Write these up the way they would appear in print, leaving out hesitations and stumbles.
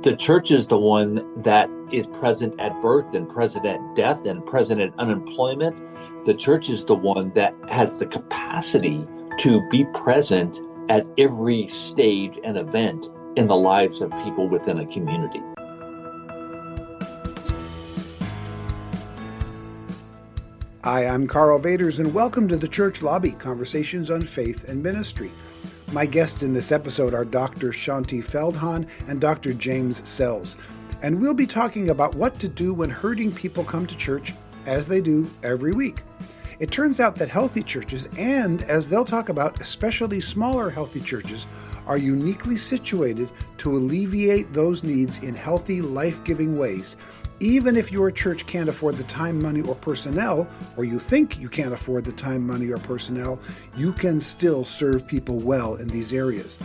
The church is the one that is present at birth and present at death and present at unemployment. The church is the one that has the capacity to be present at every stage and event in the lives of people within a community. Hi, I'm Karl Vaters, and welcome to the Church Lobby, Conversations on Faith and Ministry. My guests in this episode are Dr. Shaunti Feldhahn and Dr. James Sells, and we'll be talking about what to do when hurting people come to church, as they do every week. It turns out that healthy churches, and as they'll talk about, especially smaller healthy churches, are uniquely situated to alleviate those needs in healthy, life-giving ways. Even if your church can't afford the time, money, or personnel, or you think you can't afford the time, money, or personnel, you can still serve people well in these areas.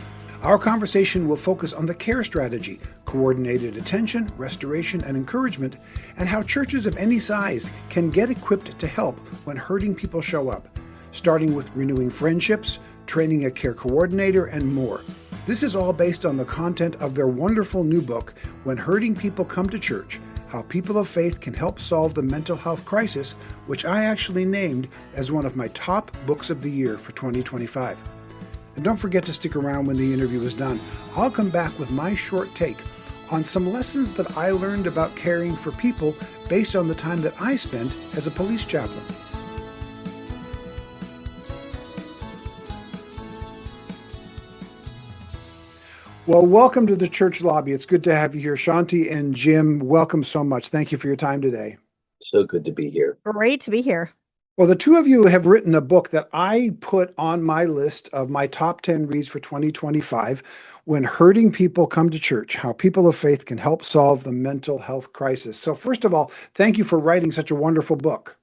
Our conversation will focus on the care strategy, coordinated attention, restoration, and encouragement, and how churches of any size can get equipped to help when hurting people show up, starting with renewing friendships, training a care coordinator, and more. This is all based on the content of their wonderful new book, When Hurting People Come to Church: How People of Faith Can Help Solve the Mental Health Crisis, which I actually named as one of my top books of the year for 2025. And don't forget to stick around when the interview is done. I'll come back with my short take on some lessons that I learned about caring for people based on the time that I spent as a police chaplain. Well, welcome to the Church Lobby. It's good to have you here. Shaunti and Jim, welcome so much. Thank you for your time today. So good to be here. Great to be here. Well, the two of you have written a book that I put on my list of my top 10 reads for 2025, When Hurting People Come to Church: How People of Faith Can Help Solve the Mental Health Crisis. So first of all, thank you for writing such a wonderful book.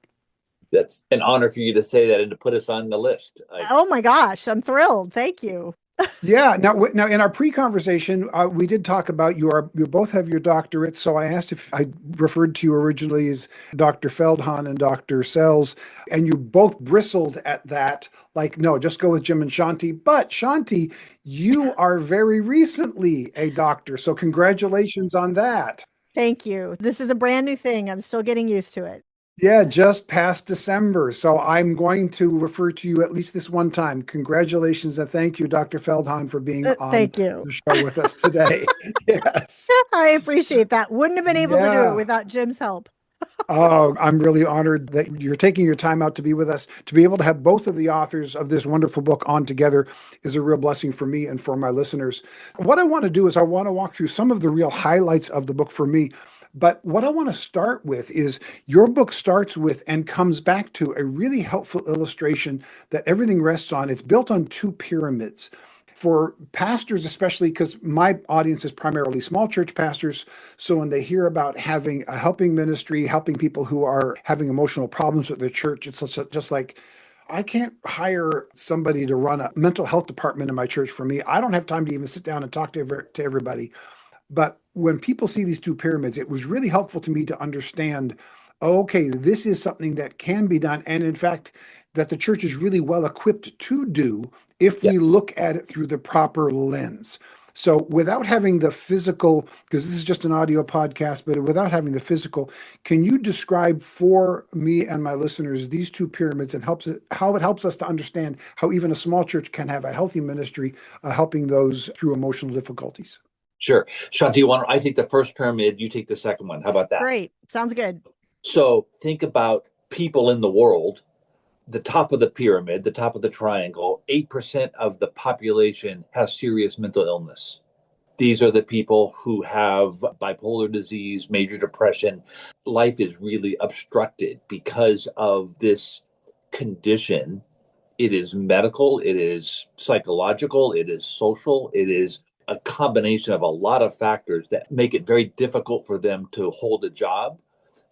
That's an honor for you to say that and to put us on the list. Oh my gosh, I'm thrilled. Thank you. Yeah. Now in our pre-conversation, we did talk about you both have your doctorates. So I asked if I referred to you originally as Dr. Feldhahn and Dr. Sells, and you both bristled at that. Like, no, just go with Jim and Shaunti. But Shaunti, you are very recently a doctor. So congratulations on that. Thank you. This is a brand new thing. I'm still getting used to it. Yeah, just past December. So I'm going to refer to you at least this one time. Congratulations and thank you, Dr. Feldhahn, for being on the show with us today. Yes. I appreciate that. Wouldn't have been able to do it without Jim's help. Oh, I'm really honored that you're taking your time out to be with us. To be able to have both of the authors of this wonderful book on together is a real blessing for me and for my listeners. What I want to do is I want to walk through some of the real highlights of the book for me. But what I want to start with is your book starts with and comes back to a really helpful illustration that everything rests on. It's built on two pyramids. For pastors, especially because my audience is primarily small church pastors, so when they hear about having a helping ministry, helping people who are having emotional problems with their church, it's just like, I can't hire somebody to run a mental health department in my church for me. I don't have time to even sit down and talk to everybody. But when people see these two pyramids, it was really helpful to me to understand, okay, this is something that can be done. And in fact, that the church is really well equipped to do if we look at it through the proper lens. So without having the physical, because this is just an audio podcast, but without having the physical, can you describe for me and my listeners these two pyramids and how it helps us to understand how even a small church can have a healthy ministry helping those through emotional difficulties? Sure. Shaunti, I take the first pyramid, you take the second one. How about that? Great. Sounds good. So think about people in the world. The top of the pyramid, the top of the triangle, 8% of the population has serious mental illness. These are the people who have bipolar disease, major depression. Life is really obstructed because of this condition. It is medical, it is psychological, it is social, it is a combination of a lot of factors that make it very difficult for them to hold a job,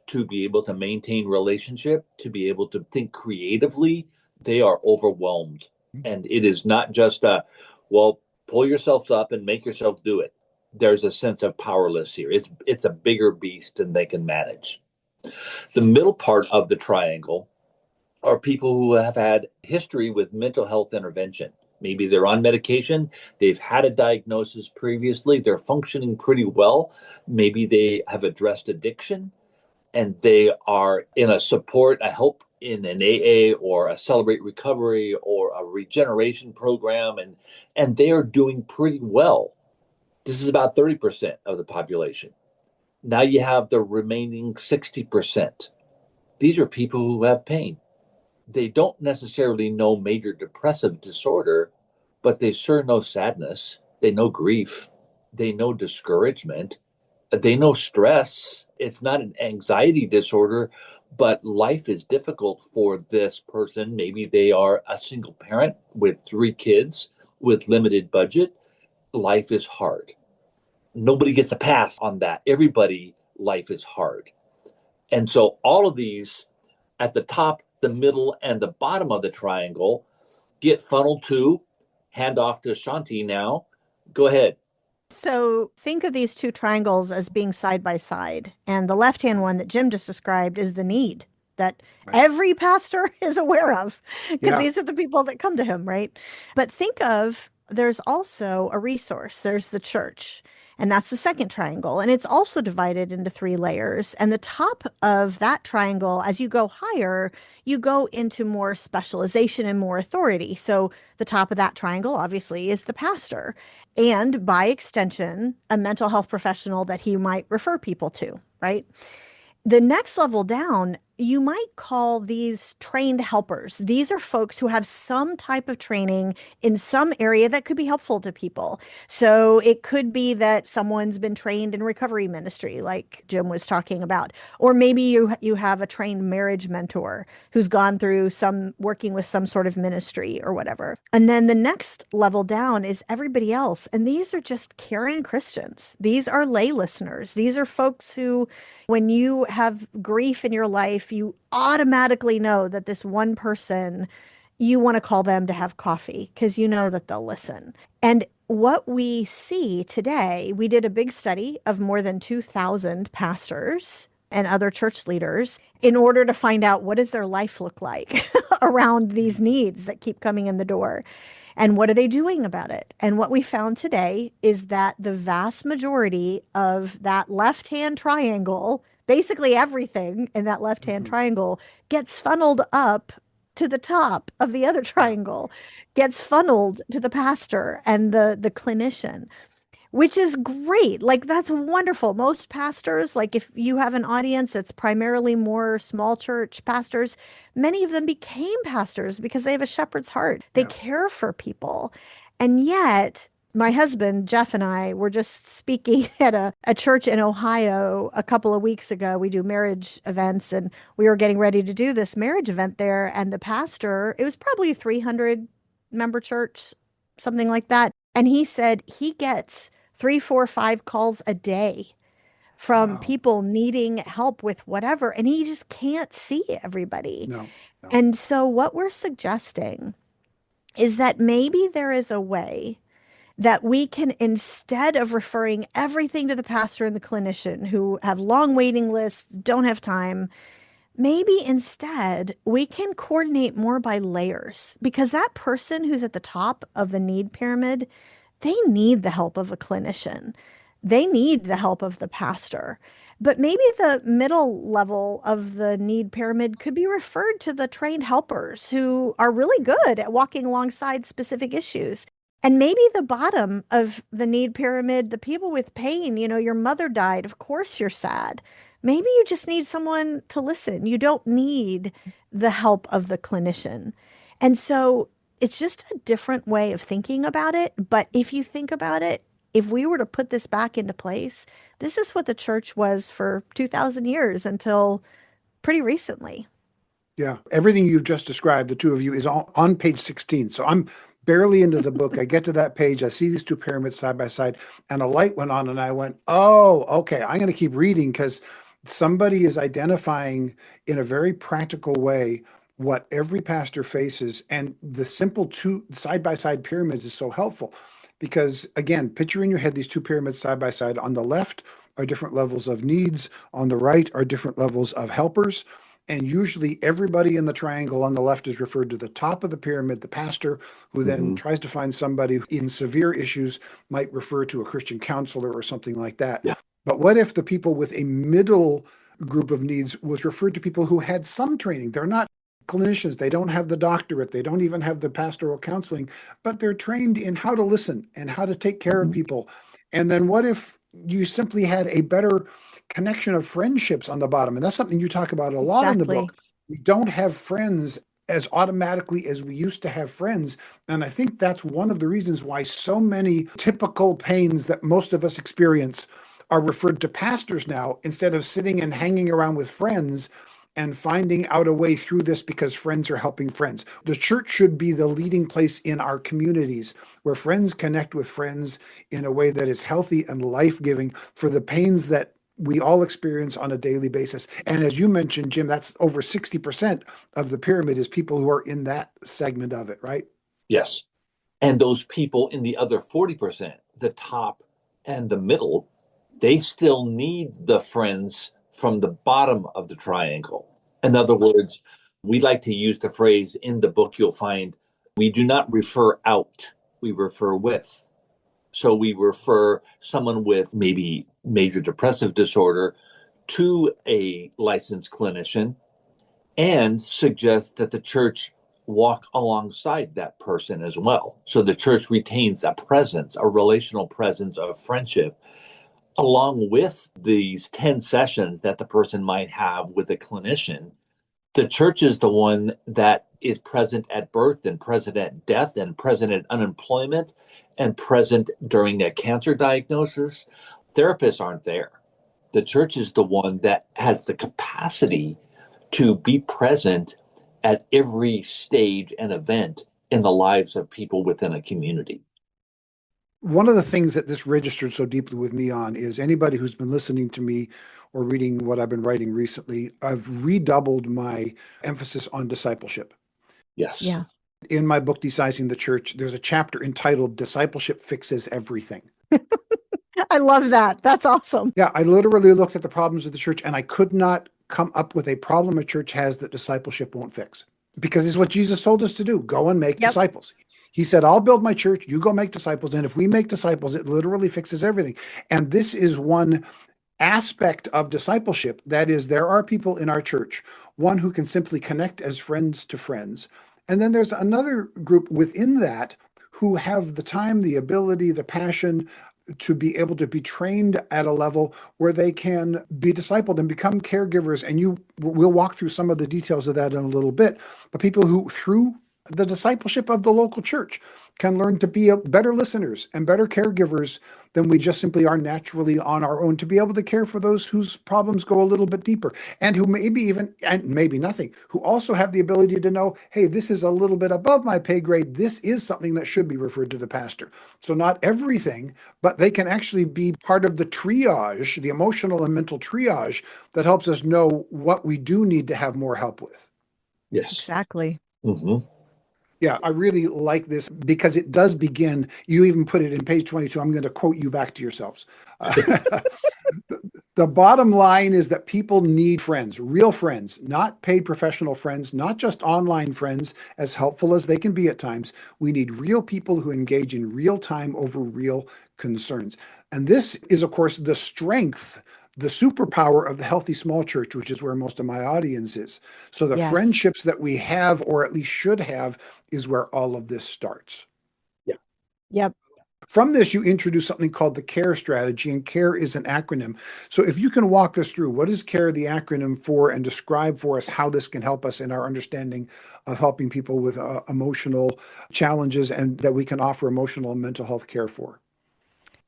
to be able to maintain relationship, to be able to think creatively. They are overwhelmed. And it is not just pull yourself up and make yourself do it. There's a sense of powerless here. It's a bigger beast than they can manage. The middle part of the triangle are people who have had history with mental health intervention. Maybe they're on medication, they've had a diagnosis previously, they're functioning pretty well. Maybe they have addressed addiction and they are in a support, a help in an AA or a Celebrate Recovery or a regeneration program, and they are doing pretty well. This is about 30% of the population. Now you have the remaining 60%. These are people who have pain. They don't necessarily know major depressive disorder, but they sure know sadness. They know grief. They know discouragement. They know stress. It's not an anxiety disorder, but life is difficult for this person. Maybe they are a single parent with 3 kids with limited budget. Life is hard. Nobody gets a pass on that. Everybody, life is hard. And so all of these at the top, the middle, and the bottom of the triangle get funneled to, hand off to Shaunti now. Go ahead. So think of these two triangles as being side by side. And the left-hand one that Jim just described is the need that Right. every pastor is aware of, because Yeah. these are the people that come to him, right? But think of there's also a resource. There's the church. And that's the second triangle. And it's also divided into 3 layers. And the top of that triangle, as you go higher, you go into more specialization and more authority. So the top of that triangle, obviously, is the pastor. And by extension, a mental health professional that he might refer people to, right? The next level down, you might call these trained helpers. These are folks who have some type of training in some area that could be helpful to people. So it could be that someone's been trained in recovery ministry, like Jim was talking about, or maybe you have a trained marriage mentor who's gone through some working with some sort of ministry or whatever. And then the next level down is everybody else, and these are just caring Christians. These are lay listeners. These are folks who, when you have grief in your life, you automatically know that this one person, you want to call them to have coffee because you know that they'll listen. And what we see today, we did a big study of more than 2,000 pastors and other church leaders in order to find out what does their life look like around these needs that keep coming in the door. And what are they doing about it? And what we found today is that the vast majority of that left-hand triangle, basically everything in that left-hand triangle, gets funneled up to the top of the other triangle, gets funneled to the pastor and the clinician, which is great. Like, that's wonderful. Most pastors, like if you have an audience that's primarily more small church pastors, many of them became pastors because they have a shepherd's heart. They Yeah. care for people. And yet, my husband, Jeff, and I were just speaking at a church in Ohio a couple of weeks ago. We do marriage events, and we were getting ready to do this marriage event there. And the pastor, it was probably a 300 member church, something like that. And he said he gets 3, 4, 5 calls a day from Wow. people needing help with whatever, and he just can't see everybody. No. No. And so, what we're suggesting is that maybe there is a way that we can, instead of referring everything to the pastor and the clinician who have long waiting lists, don't have time, maybe instead we can coordinate more by layers, because that person who's at the top of the need pyramid, they need the help of a clinician. They need the help of the pastor. But maybe the middle level of the need pyramid could be referred to the trained helpers who are really good at walking alongside specific issues. And maybe the bottom of the need pyramid, the people with pain, your mother died. Of course you're sad. Maybe you just need someone to listen. You don't need the help of the clinician. And so it's just a different way of thinking about it. But if you think about it, if we were to put this back into place, this is what the church was for 2,000 years until pretty recently. Yeah. Everything you've just described, the two of you, is on page 16. So I'm barely into the book. I get to that page. I see these two pyramids side by side, and a light went on, and I went, oh, okay, I'm going to keep reading, because somebody is identifying in a very practical way what every pastor faces. And the simple two side by side pyramids is so helpful because, again, picture in your head these two pyramids side by side. On the left are different levels of needs, on the right are different levels of helpers. And usually everybody in the triangle on the left is referred to the top of the pyramid, the pastor, who then Hmm. tries to find somebody in severe issues, might refer to a Christian counselor or something like that. Yeah. But what if the people with a middle group of needs was referred to people who had some training? They're not clinicians, they don't have the doctorate, they don't even have the pastoral counseling, but they're trained in how to listen and how to take care of Hmm. people. And then what if you simply had a better connection of friendships on the bottom? And that's something you talk about a lot in the Exactly. book. We don't have friends as automatically as we used to have friends. And I think that's one of the reasons why so many typical pains that most of us experience are referred to pastors now instead of sitting and hanging around with friends and finding out a way through this because friends are helping friends. The church should be the leading place in our communities where friends connect with friends in a way that is healthy and life-giving for the pains that we all experience on a daily basis. And as you mentioned, Jim, that's over 60% of the pyramid is people who are in that segment of it, right? Yes. And those people in the other 40%, the top and the middle, they still need the friends from the bottom of the triangle. In other words, we like to use the phrase in the book, you'll find we do not refer out, we refer with. So we refer someone with maybe major depressive disorder to a licensed clinician and suggest that the church walk alongside that person as well. So the church retains a presence, a relational presence of friendship, along with these 10 sessions that the person might have with a clinician. The church is the one that is present at birth and present at death and present at unemployment and present during a cancer diagnosis. Therapists aren't there. The church is the one that has the capacity to be present at every stage and event in the lives of people within a community. One of the things that this registered so deeply with me on is anybody who's been listening to me or reading what I've been writing recently, I've redoubled my emphasis on discipleship. Yes. Yeah. In my book, Decising the Church, there's a chapter entitled Discipleship Fixes Everything. I love that. That's awesome. Yeah, I literally looked at the problems of the church and I could not come up with a problem a church has that discipleship won't fix. Because it's what Jesus told us to do, go and make Yep. disciples. He said, I'll build my church, you go make disciples. And if we make disciples, it literally fixes everything. And this is one aspect of discipleship. That is, there are people in our church, one who can simply connect as friends to friends. And then there's another group within that who have the time, the ability, the passion to be able to be trained at a level where they can be discipled and become caregivers. And we'll walk through some of the details of that in a little bit. But people who, through the discipleship of the local church, can learn to be better listeners and better caregivers than we just simply are naturally on our own, to be able to care for those whose problems go a little bit deeper and who maybe even, and maybe nothing, who also have the ability to know, hey, this is a little bit above my pay grade. This is something that should be referred to the pastor. So not everything, but they can actually be part of the triage, the emotional and mental triage that helps us know what we do need to have more help with. Yes. Exactly. Hmm. Yeah, I really like this because it does begin. You even put it in page 22. I'm going to quote you back to yourselves. The bottom line is that people need friends, real friends, not paid professional friends, not just online friends, as helpful as they can be at times. We need real people who engage in real time over real concerns. And this is, of course, the strength, the superpower of the healthy small church, which is where most of my audience is. So the Yes. friendships that we have, or at least should have, is where all of this starts. Yeah. Yep. From this, you introduce something called the CARE strategy, and CARE is an acronym. So if you can walk us through what is CARE the acronym for and describe for us how this can help us in our understanding of helping people with emotional challenges and that we can offer emotional and mental health care for.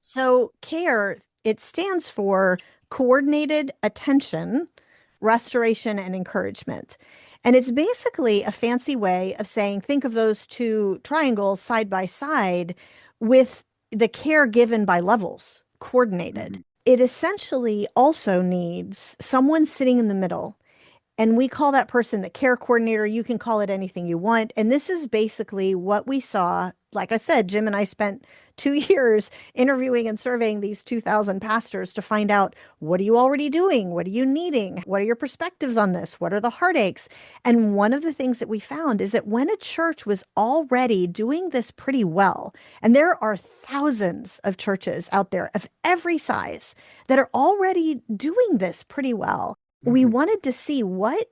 So CARE, it stands for Coordinated Attention, Restoration, and Encouragement. And it's basically a fancy way of saying, think of those two triangles side by side with the care given by levels, coordinated. Mhm. It essentially also needs someone sitting in the middle. And we call that person the care coordinator. You can call it anything you want. And this is basically what we saw like I said, Jim and I spent 2 years interviewing and surveying these 2,000 pastors to find out, what are you already doing? What are you needing? What are your perspectives on this? What are the heartaches? And one of the things that we found is that when a church was already doing this pretty well, and there are thousands of churches out there of every size that are already doing this pretty well, we Mhm. wanted to see what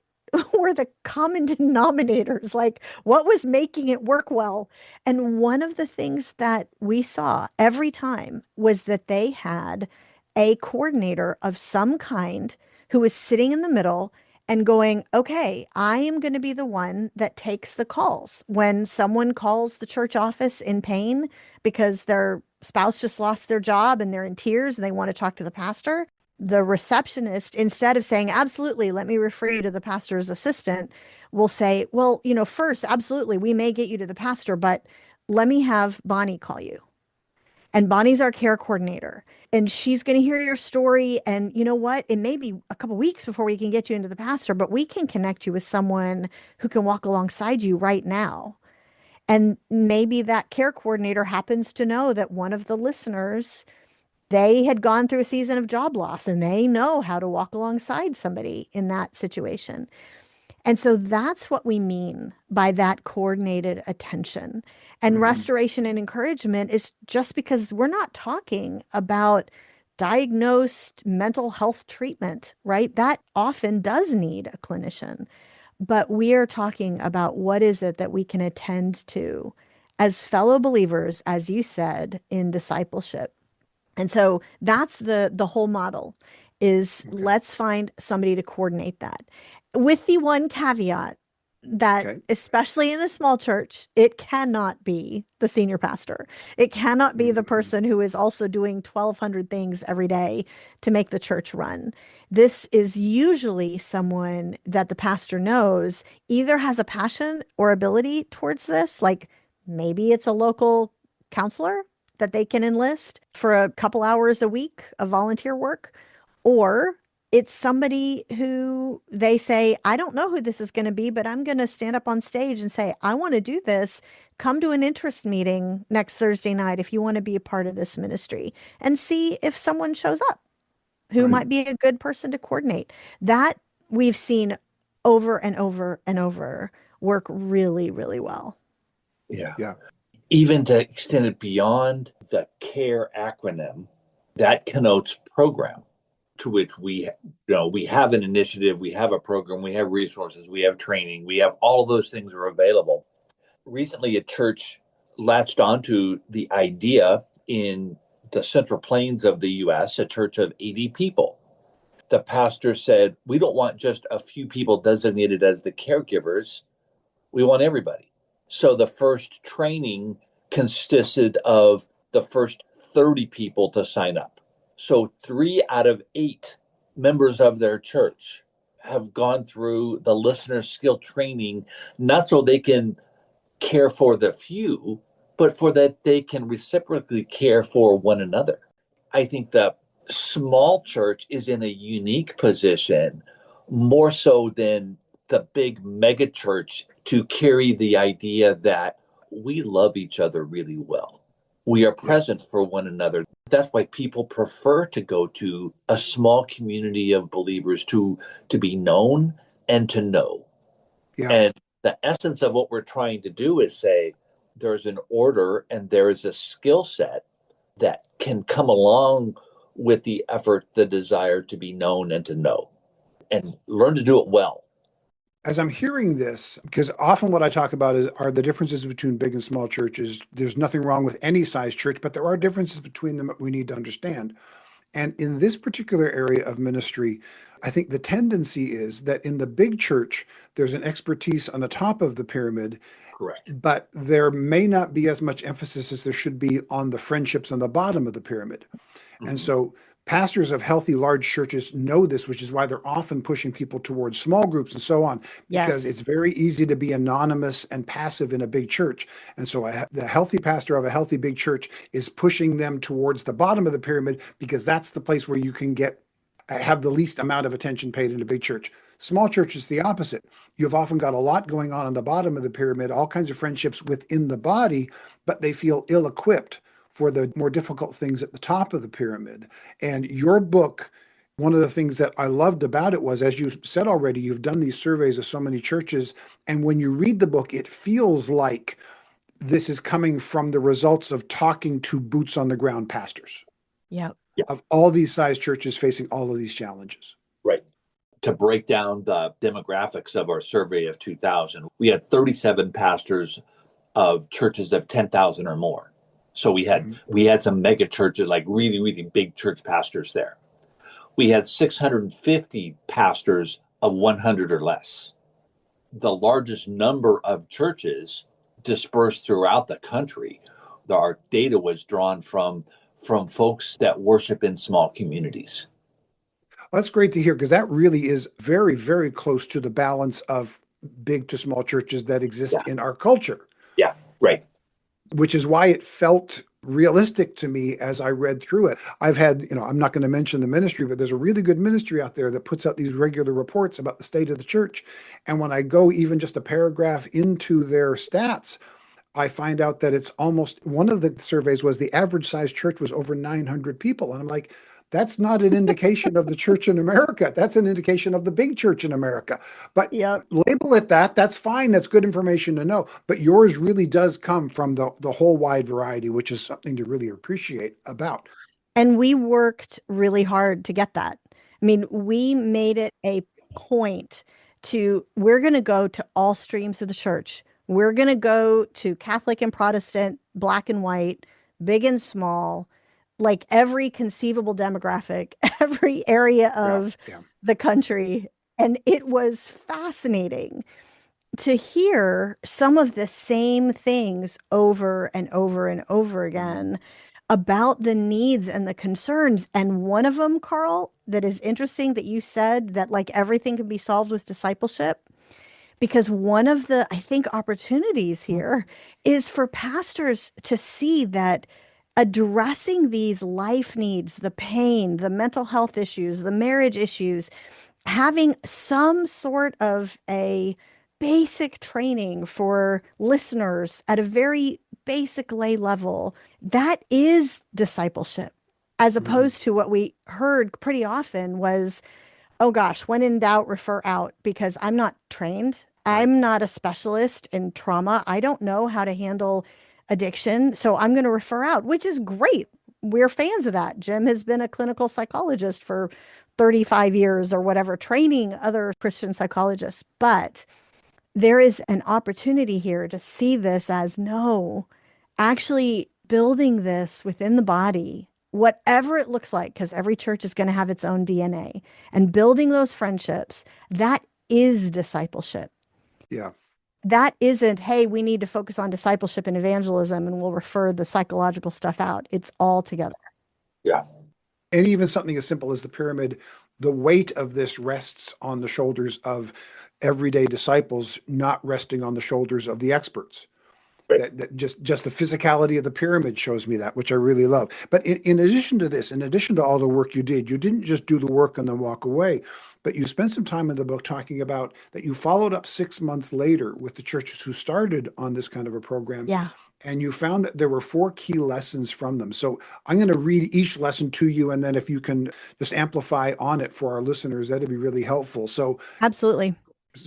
were the common denominators, like what was making it work well. And one of the things that we saw every time was that they had a coordinator of some kind who was sitting in the middle and going, okay, I am going to be the one that takes the calls. When someone calls the church office in pain because their spouse just lost their job and they're in tears and they want to talk to the pastor, the receptionist, instead of saying, absolutely, let me refer you to the pastor's assistant, will say, well, first, absolutely, we may get you to the pastor, but let me have Bonnie call you. And Bonnie's our care coordinator, and she's going to hear your story. And you know what? It may be a couple weeks before we can get you into the pastor, but we can connect you with someone who can walk alongside you right now. And maybe that care coordinator happens to know that one of the listeners, they had gone through a season of job loss and they know how to walk alongside somebody in that situation. And so that's what we mean by that coordinated attention. And Mhm. restoration and encouragement is just because we're not talking about diagnosed mental health treatment, right? That often does need a clinician. But we are talking about what is it that we can attend to as fellow believers, as you said, in discipleship. And so that's the whole model is Okay. let's find somebody to coordinate that. With the one caveat that Okay. especially in the small church, it cannot be the senior pastor. It cannot be the Mhm. person who is also doing 1,200 things every day to make the church run. This is usually someone that the pastor knows either has a passion or ability towards this, like maybe it's a local counselor that they can enlist for a couple hours a week of volunteer work, or it's somebody who they say, I don't know who this is going to be, but I'm going to stand up on stage and say, I want to do this. Come to an interest meeting next Thursday night if you want to be a part of this ministry, and see if someone shows up who Right. might be a good person to coordinate. That we've seen over and over and over work really, really well. Yeah. Yeah. Even to extend it beyond the CARE acronym, that connotes program, to which we have an initiative, we have a program, we have resources, we have training, we have all of those things are available. Recently, a church latched onto the idea in the Central Plains of the US, a church of 80 people. The pastor said, we don't want just a few people designated as the caregivers, we want everybody. So the first training consisted of the first 30 people to sign up. So 3 out of 8 members of their church have gone through the listener skill training, not so they can care for the few, but for that they can reciprocally care for one another. I think the small church is in a unique position, more so than the big mega church, to carry the idea that we love each other really well. We are Yeah. present for one another. That's why people prefer to go to a small community of believers to be known and to know. Yeah. And the essence of what we're trying to do is say there's an order and there is a skill set that can come along with the effort, the desire to be known and to know, and learn to do it well. As I'm hearing this, because often what I talk about are the differences between big and small churches. There's nothing wrong with any size church, but there are differences between them that we need to understand. And in this particular area of ministry, I think the tendency is that in the big church, there's an expertise on the top of the pyramid, Correct. but there may not be as much emphasis as there should be on the friendships on the bottom of the pyramid. And Mm-hmm. so pastors of healthy large churches know this, which is why they're often pushing people towards small groups and so on, because it's Yes. very easy to be anonymous and passive in a big church. And so the healthy pastor of a healthy big church is pushing them towards the bottom of the pyramid because that's the place where you can have the least amount of attention paid in a big church. Small church is the opposite. You've often got a lot going on the bottom of the pyramid, all kinds of friendships within the body, but they feel ill-equipped for the more difficult things at the top of the pyramid. And your book, one of the things that I loved about it was, as you said already, you've done these surveys of so many churches, and when you read the book, it feels like this is coming from the results of talking to boots on the ground pastors Yep. of all these size churches facing all of these challenges. Right. To break down the demographics of our survey of 2000, we had 37 pastors of churches of 10,000 or more. So we had some mega churches, like really, really big church pastors there. We had 650 pastors of 100 or less. The largest number of churches dispersed throughout the country. Our data was drawn from folks that worship in small communities. That's great to hear, because that really is very, very close to the balance of big to small churches that exist in our culture. Yeah, right. Which is why it felt realistic to me as I read through it. I've had, I'm not going to mention the ministry, but there's a really good ministry out there that puts out these regular reports about the state of the church. And when I go even just a paragraph into their stats, I find out that it's almost, one of the surveys was the average size church was over 900 people. And I'm like, that's not an indication of the church in America. That's an indication of the big church in America. But Yep. label it that. That's fine. That's good information to know. But yours really does come from the whole wide variety, which is something to really appreciate about. And we worked really hard to get that. I mean, we made it a point we're going to go to all streams of the church. We're going to go to Catholic and Protestant, black and white, big and small, like every conceivable demographic, every area of the country. And it was fascinating to hear some of the same things over and over and over again about the needs and the concerns. And one of them, Karl, that is interesting that you said that like everything can be solved with discipleship, because one of the, I think, opportunities here is for pastors to see that addressing these life needs, the pain, the mental health issues, the marriage issues, having some sort of a basic training for listeners at a very basic lay level, that is discipleship, as opposed to what we heard pretty often was, oh gosh, when in doubt, refer out, because I'm not trained. I'm not a specialist in trauma. I don't know how to handle addiction. So I'm going to refer out, which is great. We're fans of that. Jim has been a clinical psychologist for 35 years or whatever, training other Christian psychologists. But there is an opportunity here to see this as no, actually building this within the body, whatever it looks like, because every church is going to have its own DNA, and building those friendships, that is discipleship. Yeah. That isn't, hey, we need to focus on discipleship and evangelism and we'll refer the psychological stuff out. It's all together. Yeah. And even something as simple as the pyramid, the weight of this rests on the shoulders of everyday disciples, not resting on the shoulders of the experts. Right. That just the physicality of the pyramid shows me that, which I really love. But in addition to this, in addition to all the work you did, you didn't just do the work and then walk away, but you spent some time in the book talking about that you followed up 6 months later with the churches who started on this kind of a program. Yeah. And you found that there were 4 key lessons from them. So I'm going to read each lesson to you, and then if you can just amplify on it for our listeners, that'd be really helpful. So Absolutely.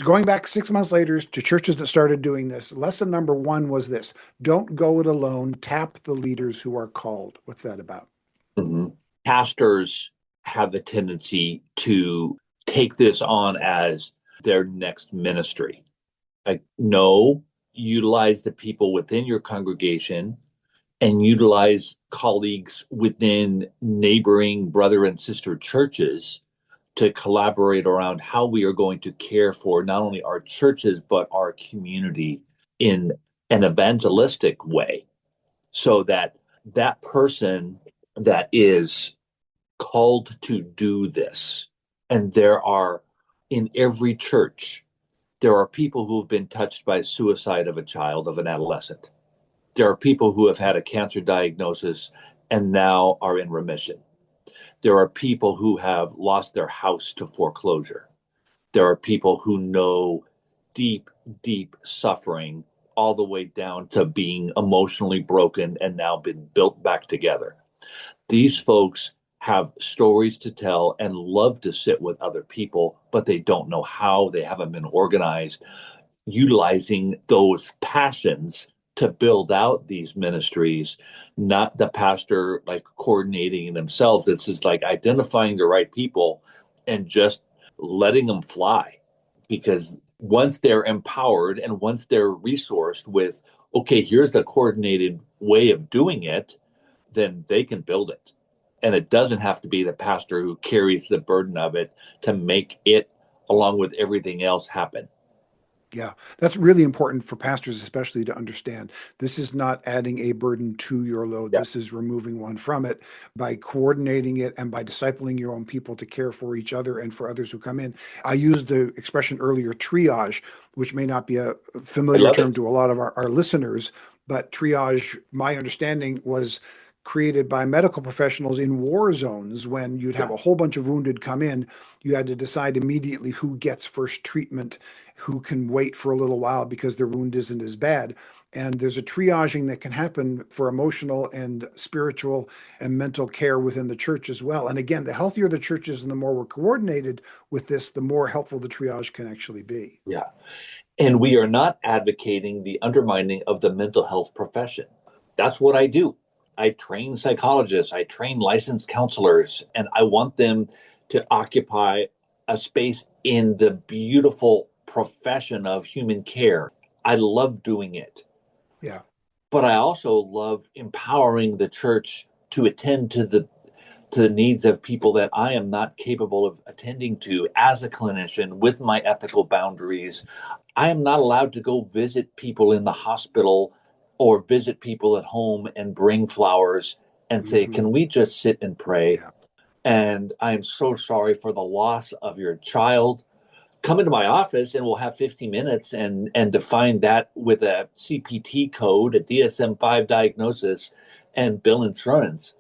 going back 6 months later to churches that started doing this, lesson number 1 was this: don't go it alone, tap the leaders who are called. What's that about? Mm-hmm. Pastors have a tendency to take this on as their next ministry. Like, no, utilize the people within your congregation and utilize colleagues within neighboring brother and sister churches to collaborate around how we are going to care for not only our churches, but our community in an evangelistic way, so that that person that is called to do this, and there are in every church, there are people who have been touched by suicide of a child, of an adolescent. There are people who have had a cancer diagnosis and now are in remission. There are people who have lost their house to foreclosure. There are people who know deep, deep suffering all the way down to being emotionally broken and now been built back together. These folks have stories to tell and love to sit with other people, but they don't know how. They haven't been organized, utilizing those passions to build out these ministries, not the pastor like coordinating themselves. This is like identifying the right people and just letting them fly. Because once they're empowered and once they're resourced with, okay, here's the coordinated way of doing it, then they can build it. And it doesn't have to be the pastor who carries the burden of it to make it, along with everything else, happen. Yeah, that's really important for pastors, especially to understand. This is not adding a burden to your load. Yeah, This is removing one from it by coordinating it and by discipling your own people to care for each other and for others who come in. I used the expression earlier, triage, which may not be a I familiar love term it. to a lot of our listeners, but triage, my understanding, was created by medical professionals in war zones when you'd have Yeah, a whole bunch of wounded come in. You had to decide immediately who gets first treatment, who can wait for a little while because their wound isn't as bad. And there's a triaging that can happen for emotional and spiritual and mental care within the church as well. And again, the healthier the church is and the more we're coordinated with this, the more helpful the triage can actually be. yeah. And we are not advocating the undermining of the mental health profession. That's what I do. I train psychologists, I train licensed counselors, and I want them to occupy a space in the beautiful profession of human care. I love doing it, Yeah. but I also love empowering the church to attend to the needs of people that I am not capable of attending to as a clinician with my ethical boundaries. I am not allowed to go visit people in the hospital or visit people at home and bring flowers and say, Hmm. can we just sit and pray? Yeah. And I'm so sorry for the loss of your child. Come into my office and we'll have 50 minutes and define that with a CPT code, a DSM-5 diagnosis, and bill insurance.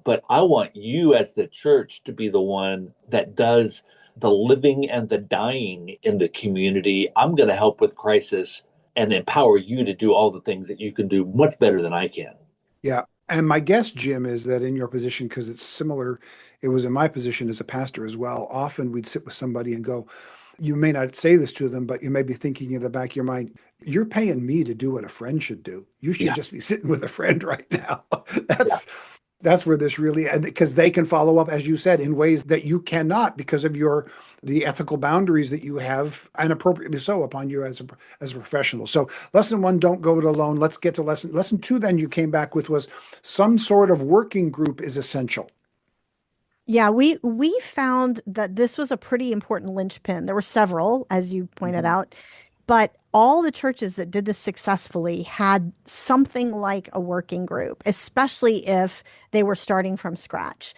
But I want you as the church to be the one that does the living and the dying in the community. I'm going to help with crisis and empower you to do all the things that you can do much better than I can. Yeah. And my guess, Jim, is that in your position, because it's similar, it was in my position as a pastor as well. Often we'd sit with somebody and go, you may not say this to them, but you may be thinking in the back of your mind, you're paying me to do what a friend should do. You should Yeah, just be sitting with a friend right now. yeah, That's that's where this really, and because they can follow up, as you said, in ways that you cannot because of your the ethical boundaries that you have, and appropriately so, upon you as a professional. So lesson one, don't go it alone. Let's get to lesson two. Then you came back with was some sort of working group is essential. Yeah, we found that this was a pretty important linchpin. There were several, as you pointed Mhm. out, but all the churches that did this successfully had something like a working group, especially if they were starting from scratch.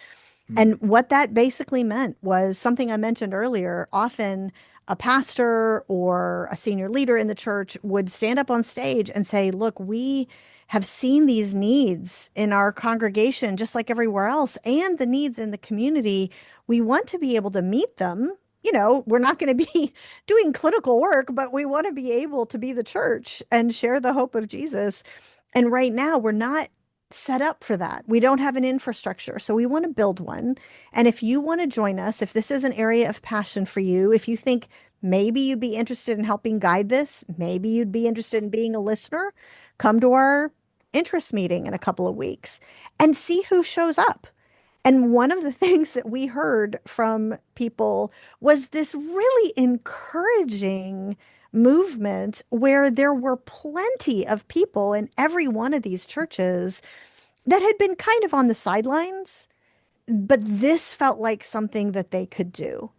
And Mhm. what that basically meant was something I mentioned earlier. Often a pastor or a senior leader in the church would stand up on stage and say, look, we have seen these needs in our congregation, just like everywhere else, and the needs in the community. We want to be able to meet them. You know, we're not going to be doing clinical work, but we want to be able to be the church and share the hope of Jesus. And right now, we're not set up for that. We don't have an infrastructure, so we want to build one. And if you want to join us, if this is an area of passion for you, if you think maybe you'd be interested in helping guide this, maybe you'd be interested in being a listener, come to our interest meeting in a couple of weeks and see who shows up. And one of the things that we heard from people was this really encouraging movement where there were plenty of people in every one of these churches that had been kind of on the sidelines, but this felt like something that they could do.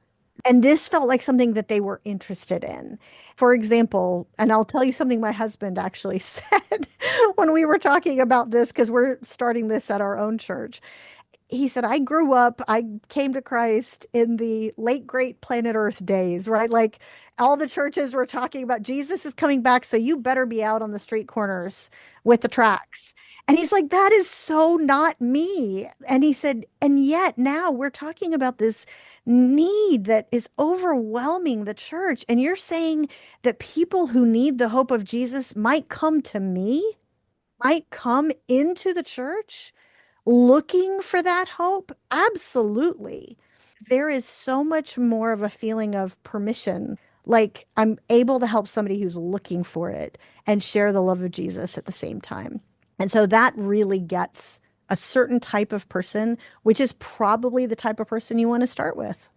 And this felt like something that they were interested in. For example, and I'll tell you something my husband actually said when we were talking about this, because we're starting this at our own church. he said, I came to Christ in the late great planet Earth days, right? Like all the churches were talking about Jesus is coming back, so you better be out on the street corners with the tracts. And he's like, that is so not me. And he said, and yet now we're talking about this need that is overwhelming the church. And you're saying that people who need the hope of Jesus might come to me, might come into the church looking for that hope? Absolutely. There is so much more of a feeling of permission. Like I'm able to help somebody who's looking for it and share the love of Jesus at the same time. And so that really gets a certain type of person, which is probably the type of person you want to start with.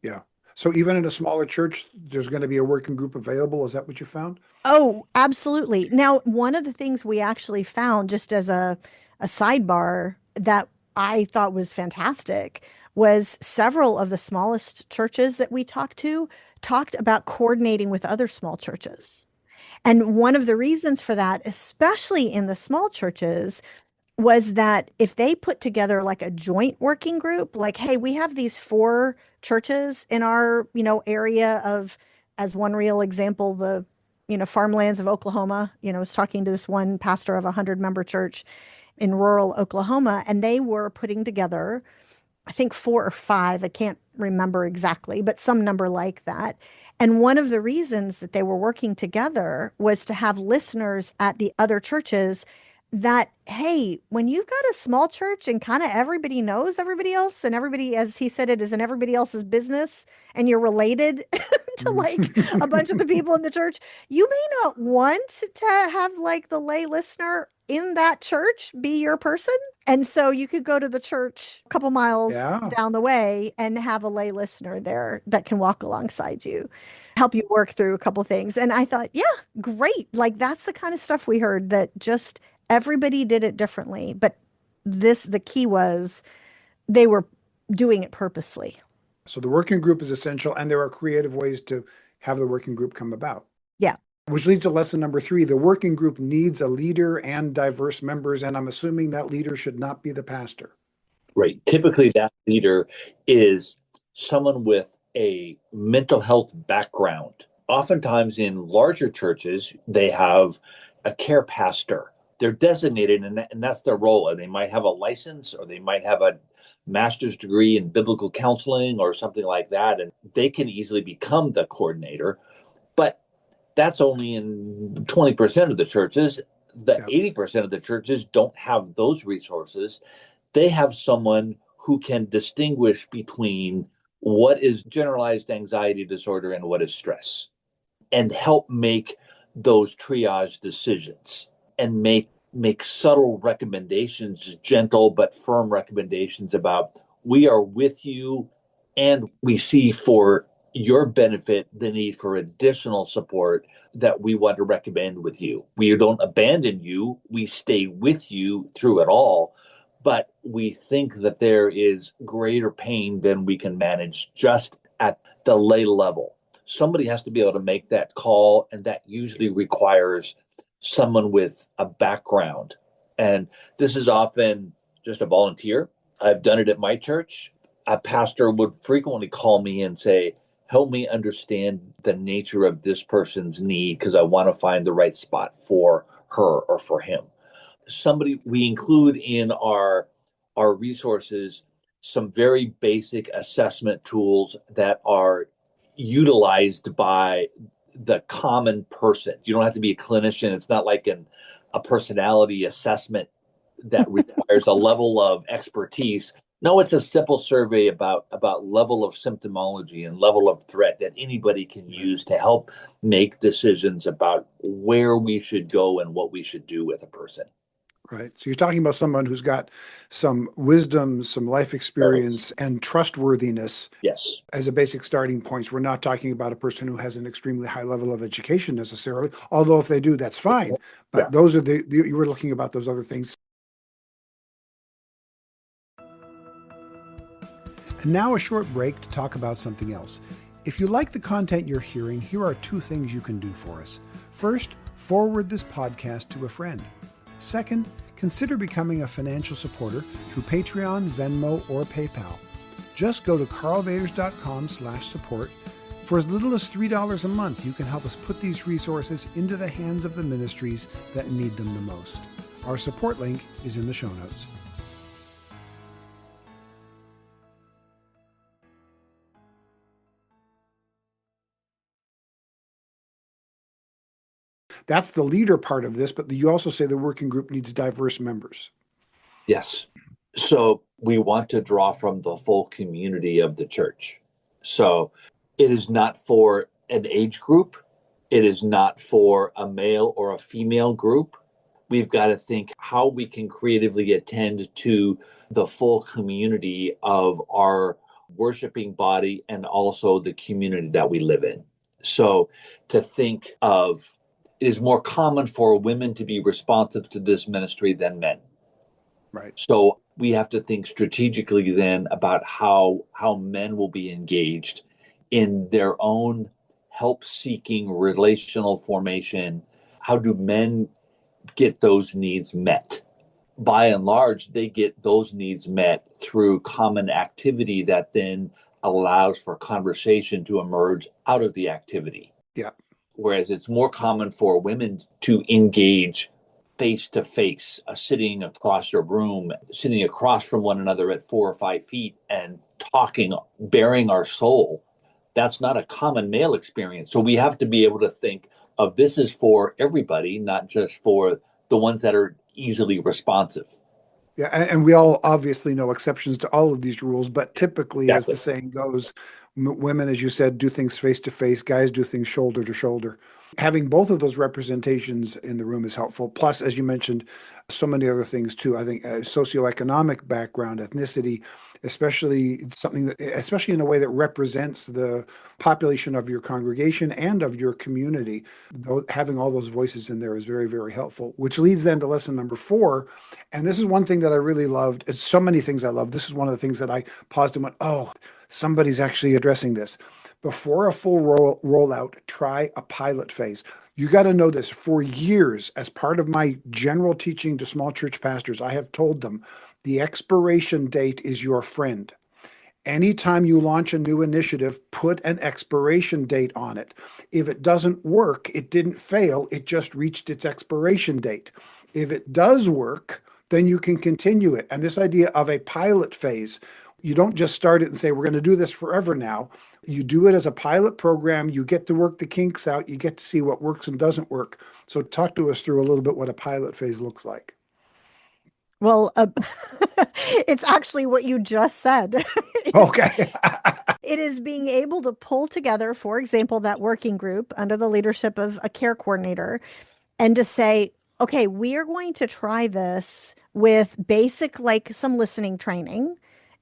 Yeah. So even in a smaller church, there's going to be a working group available. Is that what you found? Oh, absolutely. Now, one of the things we actually found, just as a sidebar, that I thought was fantastic was several of the smallest churches that we talked to talked about coordinating with other small churches. And one of the reasons for that, especially in the small churches, was that if they put together like a joint working group, like, hey, we have these four churches in our, area of, as one real example, the, farmlands of Oklahoma, was talking to this one pastor of a 100-member church in rural Oklahoma, and they were putting together, I think 4 or 5, I can't remember exactly, but some number like that. And one of the reasons that they were working together was to have listeners at the other churches that, hey, when you've got a small church and kind of everybody knows everybody else and everybody, as he said, it is in everybody else's business and you're related to like a bunch of the people in the church, you may not want to have like the lay listener in that church be your person. And so you could go to the church a couple miles Yeah. down the way and have a lay listener there that can walk alongside you, help you work through a couple things. And I thought, yeah, great. Like that's the kind of stuff we heard, that just everybody did it differently. But the key was they were doing it purposefully. So the working group is essential, and there are creative ways to have the working group come about. Yeah. Which leads to lesson number 3. The working group needs a leader and diverse members, and I'm assuming that leader should not be the pastor. Right. Typically, that leader is someone with a mental health background. Oftentimes, in larger churches, they have a care pastor. They're designated, and that's their role. And they might have a license, or they might have a master's degree in biblical counseling or something like that. And they can easily become the coordinator. But that's only in 20% of the churches. The 80% of the churches don't have those resources. They have someone who can distinguish between what is generalized anxiety disorder and what is stress, and help make those triage decisions and make subtle recommendations, gentle but firm recommendations about, we are with you and we see for your benefit the need for additional support that we want to recommend with you. We don't abandon you, we stay with you through it all, but we think that there is greater pain than we can manage just at the lay level. Somebody has to be able to make that call, and that usually requires someone with a background. And this is often just a volunteer. I've done it at my church. A pastor would frequently call me and say, help me understand the nature of this person's need, because I want to find the right spot for her or for him. Somebody, we include in our resources some very basic assessment tools that are utilized by the common person. You don't have to be a clinician. It's not like a personality assessment that requires a level of expertise. No, it's a simple survey about level of symptomology and level of threat that anybody can use to help make decisions about where we should go and what we should do with a person. Right. So you're talking about someone who's got some wisdom, some life experience, and trustworthiness. Yes. As a basic starting points. We're not talking about a person who has an extremely high level of education necessarily, although if they do, that's fine. But those are you were looking about those other things. And now a short break to talk about something else. If you like the content you're hearing, here are 2 things you can do for us. First, forward this podcast to a friend. Second, consider becoming a financial supporter through Patreon, Venmo, or PayPal. Just go to karlvaters.com/support. For as little as $3 a month, you can help us put these resources into the hands of the ministries that need them the most. Our support link is in the show notes. That's the leader part of this, but you also say the working group needs diverse members. Yes. So we want to draw from the full community of the church. So it is not for an age group. It is not for a male or a female group. We've got to think how we can creatively attend to the full community of our worshiping body and also the community that we live in. So to think of, it is more common for women to be responsive to this ministry than men. Right. So we have to think strategically then about how men will be engaged in their own help-seeking relational formation. How do men get those needs met? By and large, they get those needs met through common activity that then allows for conversation to emerge out of the activity. Yeah. Whereas it's more common for women to engage face to face, sitting across your room, sitting across from one another at 4 or 5 feet and talking, bearing our soul. That's not a common male experience. So we have to be able to think of this is for everybody, not just for the ones that are easily responsive. Yeah, and we all obviously know exceptions to all of these rules, but typically, as the saying goes, women, as you said, do things face to face, guys do things shoulder to shoulder. Having both of those representations in the room is helpful. Plus, as you mentioned, so many other things too. I think socioeconomic background, ethnicity, especially something that, especially in a way that represents the population of your congregation and of your community. Having all those voices in there is very, very helpful, which leads then to lesson number 4. And this is one thing that I really loved. It's so many things I love. This is one of the things that I paused and went, oh, somebody's actually addressing this. Before a full rollout, try a pilot phase. You got to know this. For years, as part of my general teaching to small church pastors, I have told them the expiration date is your friend. Anytime you launch a new initiative, put an expiration date on it. If it doesn't work, it didn't fail, it just reached its expiration date. If it does work, then you can continue it. And this idea of a pilot phase, you don't just start it and say, we're going to do this forever now. You do it as a pilot program. You get to work the kinks out. You get to see what works and doesn't work. So talk to us through a little bit what a pilot phase looks like. Well, it's actually what you just said. Okay. It is being able to pull together, for example, that working group under the leadership of a care coordinator and to say, okay, we are going to try this with basic, like some listening training.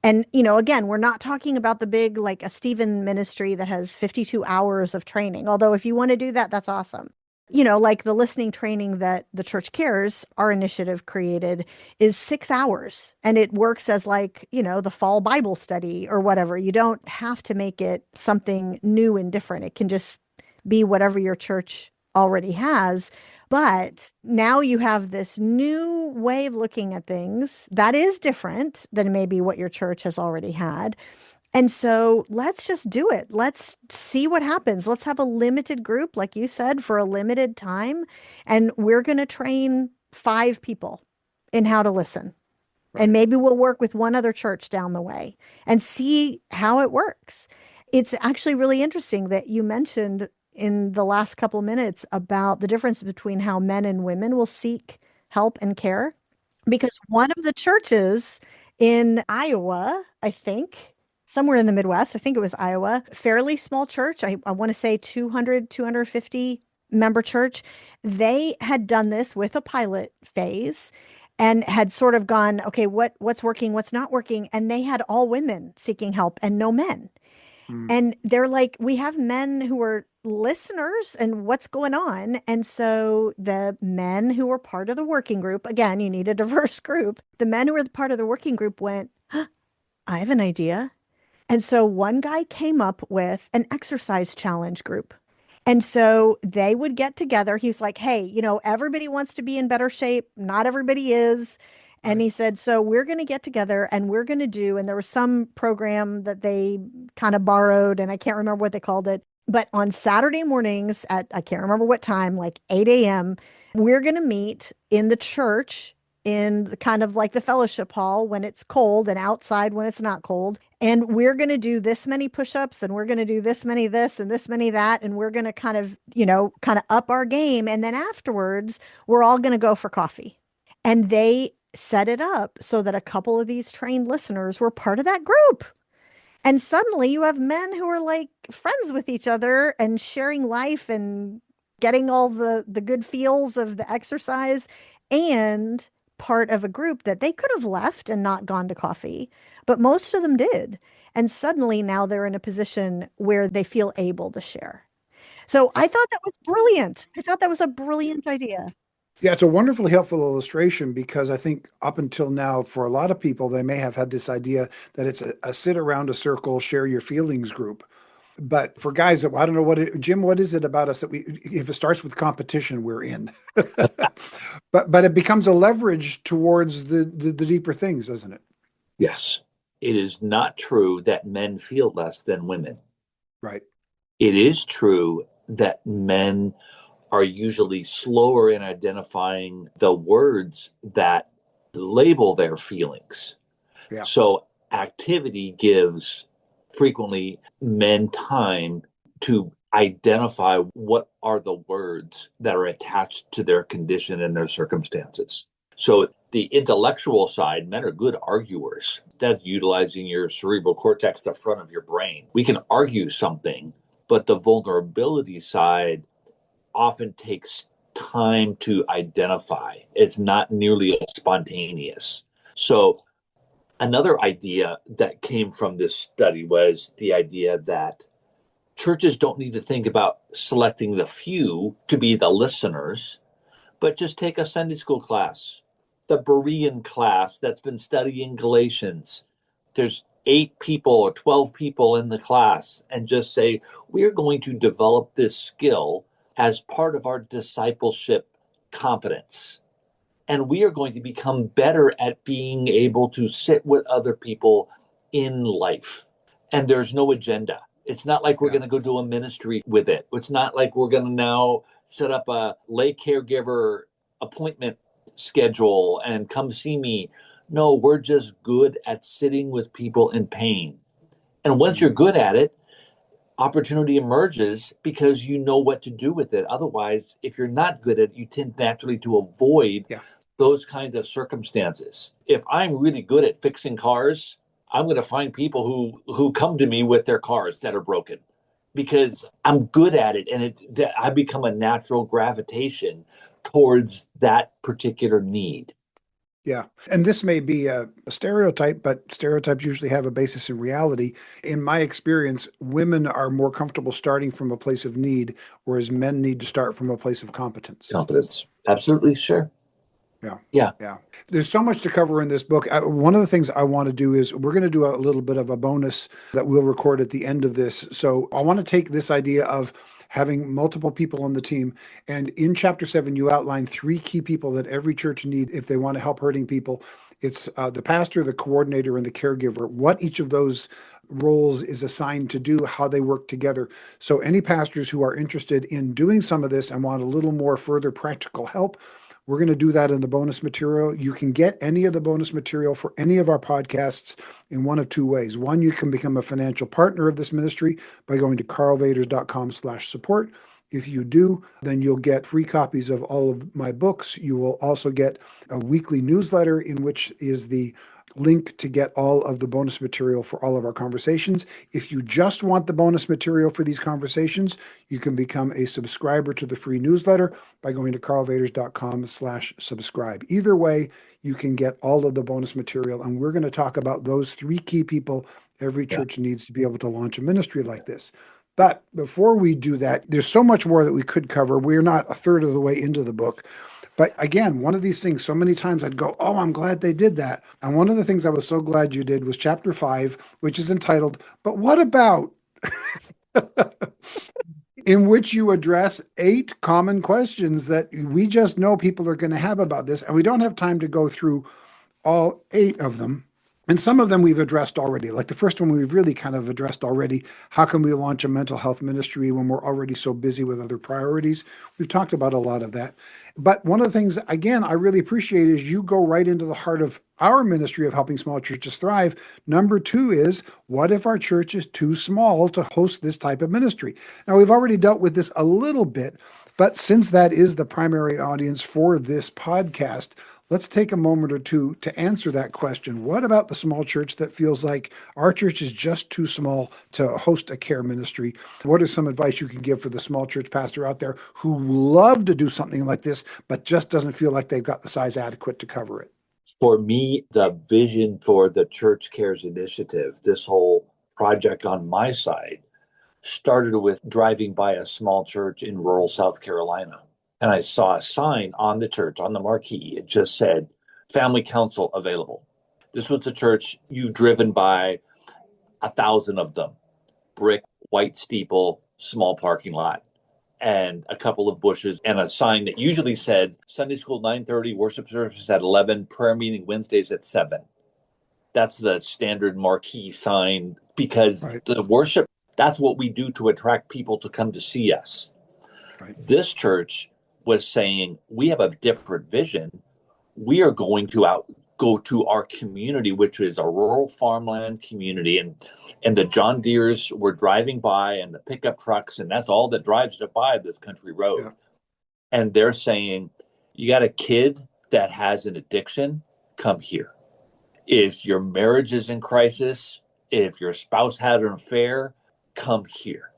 And, again, we're not talking about the big, like a Stephen ministry that has 52 hours of training. Although if you want to do that, that's awesome. Like the listening training that the Church Cares, our initiative created, is 6 hours. And it works as like, the fall Bible study or whatever. You don't have to make it something new and different. It can just be whatever your church already has. But now you have this new way of looking at things that is different than maybe what your church has already had. And so let's just do it. Let's see what happens. Let's have a limited group, like you said, for a limited time. And we're going to train 5 people in how to listen. Right. And maybe we'll work with one other church down the way and see how it works. It's actually really interesting that you mentioned in the last couple minutes about the difference between how men and women will seek help and care. Because one of the churches in Iowa, I think, somewhere in the Midwest, I think it was Iowa, fairly small church. I want to say 200, 250 member church. They had done this with a pilot phase and had sort of gone, okay, what's working, what's not working. And they had all women seeking help and no men. And they're like, we have men who are listeners and what's going on. And so the men who were part of the working group, again, you need a diverse group. The men who were the part of the working group went, huh, I have an idea. And so one guy came up with an exercise challenge group. And so they would get together. He was like, hey, everybody wants to be in better shape. Not everybody is. And Right. he said, so we're going to get together and we're going to do, and there was some program that they kind of borrowed, and I can't remember what they called it. But on Saturday mornings at, I can't remember what time, like 8 a.m., we're going to meet in the church in kind of like the fellowship hall when it's cold and outside when it's not cold. And we're going to do this many push-ups and we're going to do this many this and this many that. And we're going to kind of up our game. And then afterwards, we're all going to go for coffee. And they set it up so that a couple of these trained listeners were part of that group. And suddenly you have men who are like friends with each other and sharing life and getting all the good feels of the exercise and part of a group that they could have left and not gone to coffee, but most of them did. And suddenly now they're in a position where they feel able to share. So I thought that was brilliant. I thought that was a brilliant idea. Yeah, it's a wonderfully helpful illustration because I think up until now, for a lot of people, they may have had this idea that it's a sit around a circle, share your feelings group. But for guys that I don't know Jim, what is it about us that if it starts with competition, we're in. But it becomes a leverage towards the deeper things, doesn't it? Yes. It is not true that men feel less than women. Right. It is true that men are usually slower in identifying the words that label their feelings. Yeah. So activity gives frequently men time to identify what are the words that are attached to their condition and their circumstances. So the intellectual side, men are good arguers. That's utilizing your cerebral cortex, the front of your brain. We can argue something, but the vulnerability side often takes time to identify. It's not nearly as spontaneous. So another idea that came from this study was the idea that churches don't need to think about selecting the few to be the listeners, but just take a Sunday school class, the Berean class that's been studying Galatians. There's 8 people or 12 people in the class, and just say, we're going to develop this skill as part of our discipleship competence. And we are going to become better at being able to sit with other people in life. And there's no agenda. It's not like we're Yeah. going to go do a ministry with it. It's not like we're going to now set up a lay caregiver appointment schedule and come see me. No, we're just good at sitting with people in pain. And once you're good at it, opportunity emerges because you know what to do with it. Otherwise, if you're not good at it, you tend naturally to avoid Yeah. those kinds of circumstances. If I'm really good at fixing cars, I'm going to find people who come to me with their cars that are broken because I'm good at it, and I become a natural gravitation towards that particular need. Yeah. And this may be a stereotype, but stereotypes usually have a basis in reality. In my experience, women are more comfortable starting from a place of need, whereas men need to start from a place of competence. Competence. Absolutely. Sure. Yeah. Yeah. Yeah. There's so much to cover in this book. One of the things I want to do is we're going to do a little bit of a bonus that we'll record at the end of this. So I want to take this idea of having multiple people on the team. And in chapter 7, you outline 3 key people that every church needs if they want to help hurting people. It's the pastor, the coordinator, and the caregiver. What each of those roles is assigned to do, how they work together. So any pastors who are interested in doing some of this and want a little more further practical help, we're going to do that in the bonus material. You can get any of the bonus material for any of our podcasts in one of 2 ways. One, you can become a financial partner of this ministry by going to karlvaters.com/support. If you do, then you'll get free copies of all of my books. You will also get a weekly newsletter in which is the link to get all of the bonus material for all of our conversations. If you just want the bonus material for these conversations, you can become a subscriber to the free newsletter by going to karlvaters.com/subscribe. Either way, you can get all of the bonus material. And we're going to talk about those 3 key people every church needs to be able to launch a ministry like this. But before we do that, there's so much more that we could cover. We're not a third of the way into the book. But again, one of these things, so many times I'd go, oh, I'm glad they did that. And one of the things I was so glad you did was chapter 5, which is entitled, But What About? in which you address 8 common questions that we just know people are going to have about this. And we don't have time to go through all 8 of them. And some of them we've addressed already. Like the first one we've really kind of addressed already. How can we launch a mental health ministry when we're already so busy with other priorities? We've talked about a lot of that. But one of the things, again, I really appreciate is you go right into the heart of our ministry of helping small churches thrive. Number 2 is, what if our church is too small to host this type of ministry? Now, we've already dealt with this a little bit, but since that is the primary audience for this podcast, let's take a moment or two to answer that question. What about the small church that feels like our church is just too small to host a care ministry? What is some advice you can give for the small church pastor out there who love to do something like this, but just doesn't feel like they've got the size adequate to cover it? For me, the vision for the Church Cares Initiative, this whole project on my side, started with driving by a small church in rural South Carolina. And I saw a sign on the church, on the marquee. It just said, Family Council available. This was a church you've driven by 1,000 of them. Brick, white steeple, small parking lot, and a couple of bushes, and a sign that usually said Sunday school 9:30, worship service at 11, prayer meeting Wednesdays at 7. That's the standard marquee sign because Right. the worship, that's what we do to attract people to come to see us. Right. This church was saying, we have a different vision. We are going to go to our community, which is a rural farmland community, and the John Deeres were driving by, and the pickup trucks, and that's all that drives by this country road. Yeah. And they're saying, you got a kid that has an addiction, come here. If your marriage is in crisis, if your spouse had an affair, come here.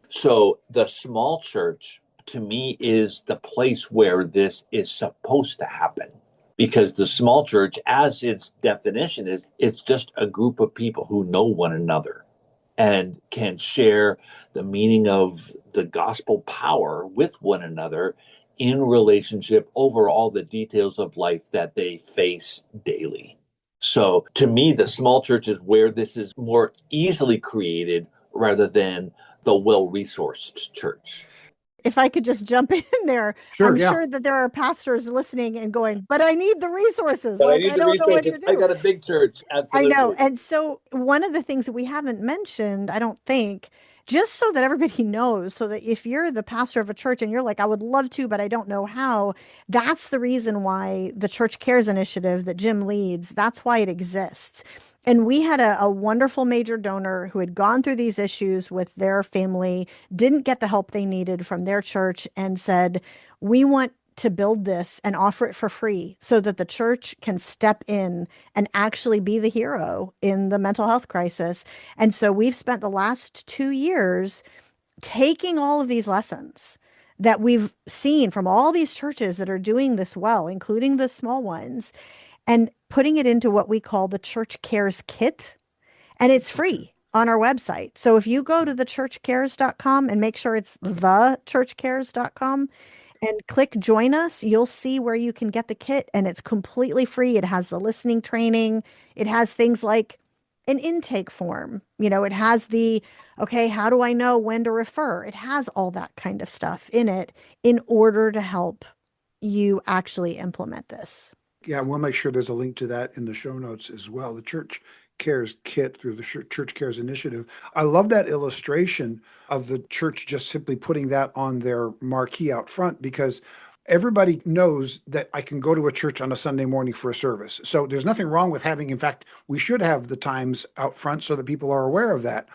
So the small church, to me, is the place where this is supposed to happen. Because the small church, as its definition is, it's just a group of people who know one another and can share the meaning of the gospel power with one another in relationship over all the details of life that they face daily. So to me, the small church is where this is more easily created rather than the well-resourced church. If I could just jump in there, Sure. I'm Yeah. sure that there are pastors listening and going, but I need the resources. But I Like, need I the don't know what resources. to I do. got a big church. I know. Absolutely. And so, one of the things that we haven't mentioned, I don't think, just so that everybody knows, so that if you're the pastor of a church and you're like, I would love to, but I don't know how, that's the reason why the Church Cares Initiative that Jim leads, that's why it exists. And we had a wonderful major donor who had gone through these issues with their family, didn't get the help they needed from their church, and said, we want to build this and offer it for free so that the church can step in and actually be the hero in the mental health crisis. And so we've spent the last 2 years taking all of these lessons that we've seen from all these churches that are doing this well, including the small ones, and putting it into what we call the Church Cares Kit. And it's free on our website. So if you go to thechurchcares.com and make sure it's thechurchcares.com and click join us, you'll see where you can get the kit, and it's completely free. It has the listening training. It has things like an intake form. It has okay, how do I know when to refer? It has all that kind of stuff in it in order to help you actually implement this. Yeah, we'll make sure there's a link to that in the show notes as well. The Church Cares Kit through the Church Cares Initiative. I love that illustration of the church just simply putting that on their marquee out front, because everybody knows that I can go to a church on a Sunday morning for a service. So there's nothing wrong with having, in fact, we should have the times out front so that people are aware of that.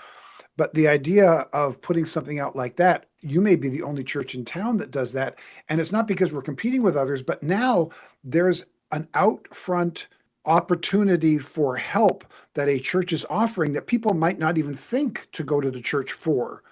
But the idea of putting something out like that, you may be the only church in town that does that. And it's not because we're competing with others, but now there's an out front opportunity for help that a church is offering that people might not even think to go to the church for.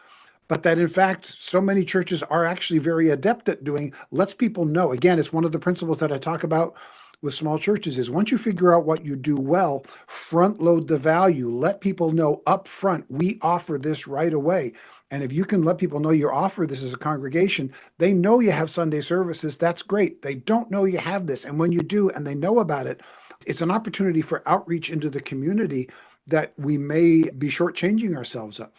But that in fact, so many churches are actually very adept at doing, lets people know. Again, it's one of the principles that I talk about with small churches is once you figure out what you do well, front load the value, let people know up front, we offer this right away. And if you can let people know you offer this as a congregation, they know you have Sunday services. That's great. They don't know you have this. And when you do, and they know about it, it's an opportunity for outreach into the community that we may be shortchanging ourselves of.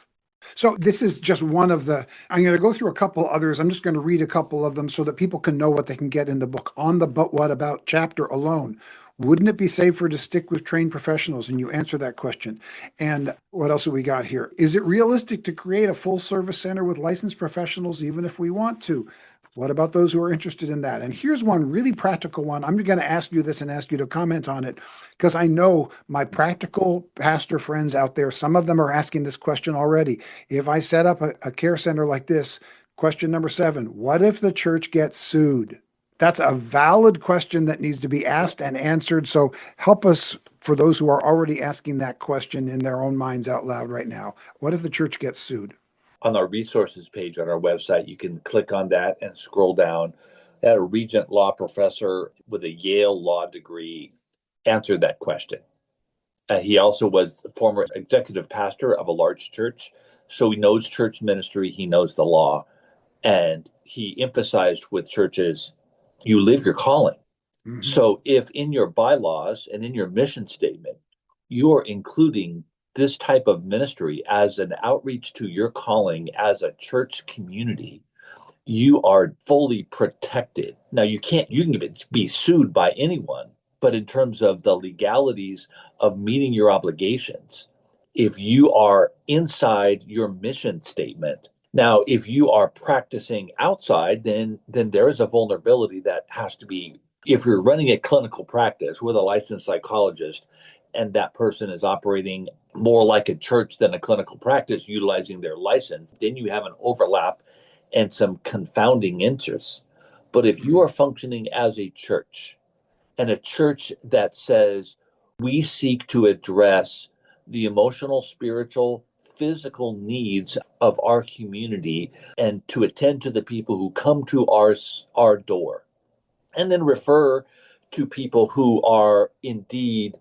So this is just one of the, I'm going to go through a couple others. I'm just going to read a couple of them so that people can know what they can get in the book. On the But What About chapter alone, wouldn't it be safer to stick with trained professionals? And you answer that question. And what else have we got here? Is it realistic to create a full service center with licensed professionals, even if we want to? What about those who are interested in that? And here's one really practical one. I'm going to ask you this and ask you to comment on it because I know my practical pastor friends out there, some of them are asking this question already. If I set up a care center like this, question number 7, what if the church gets sued? That's a valid question that needs to be asked and answered. So help us for those who are already asking that question in their own minds out loud right now. What if the church gets sued? On our resources page on our website, you can click on that and scroll down. A Regent law professor with a Yale law degree answered that question. He also was the former executive pastor of a large church, so he knows church ministry, he knows the law, and he emphasized with churches, you live your calling. Mm-hmm. So if in your bylaws and in your mission statement, you're including this type of ministry as an outreach to your calling as a church community, you are fully protected. Now you can be sued by anyone, but in terms of the legalities of meeting your obligations, if you are inside your mission statement, now if you are practicing outside, then there is a vulnerability that has to be, if you're running a clinical practice with a licensed psychologist and that person is operating more like a church than a clinical practice utilizing their license, then you have an overlap and some confounding interests. But if you are functioning as a church, and a church that says we seek to address the emotional, spiritual, physical needs of our community and to attend to the people who come to our door, and then refer to people who are indeed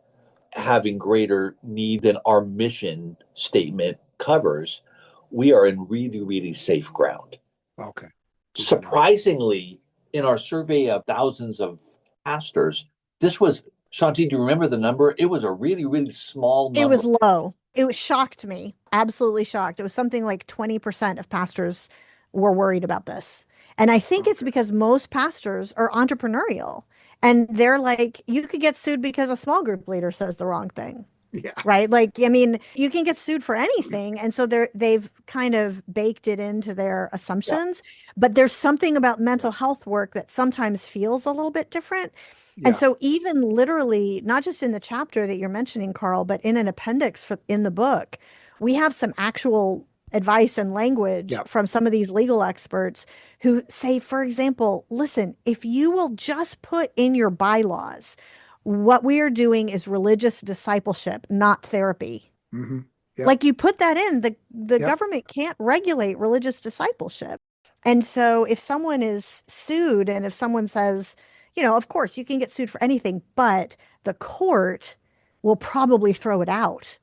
having greater need than our mission statement covers, we are in really, really safe ground. Okay. Surprisingly, in our survey of thousands of pastors, this was, Shaunti, do you remember the number? It was a really, really small number. It was low. It shocked me. Absolutely shocked. It was something like 20% of pastors were worried about this. And I think it's because most pastors are entrepreneurial and they're like, you could get sued because a small group leader says the wrong thing. Yeah. Right. Like, I mean, you can get sued for anything. And so they've kind of baked it into their assumptions. Yeah. But there's something about mental health work that sometimes feels a little bit different. Yeah. And so even literally, not just in the chapter that you're mentioning, Karl, but in an appendix in the book, we have some actual advice and language from some of these legal experts who say, for example, listen, if you will just put in your bylaws, what we are doing is religious discipleship, not therapy. Mm-hmm. Yep. Like you put that in, the government can't regulate religious discipleship. And so if someone is sued and if someone says, of course you can get sued for anything, but the court will probably throw it out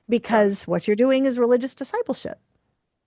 because what you're doing is religious discipleship.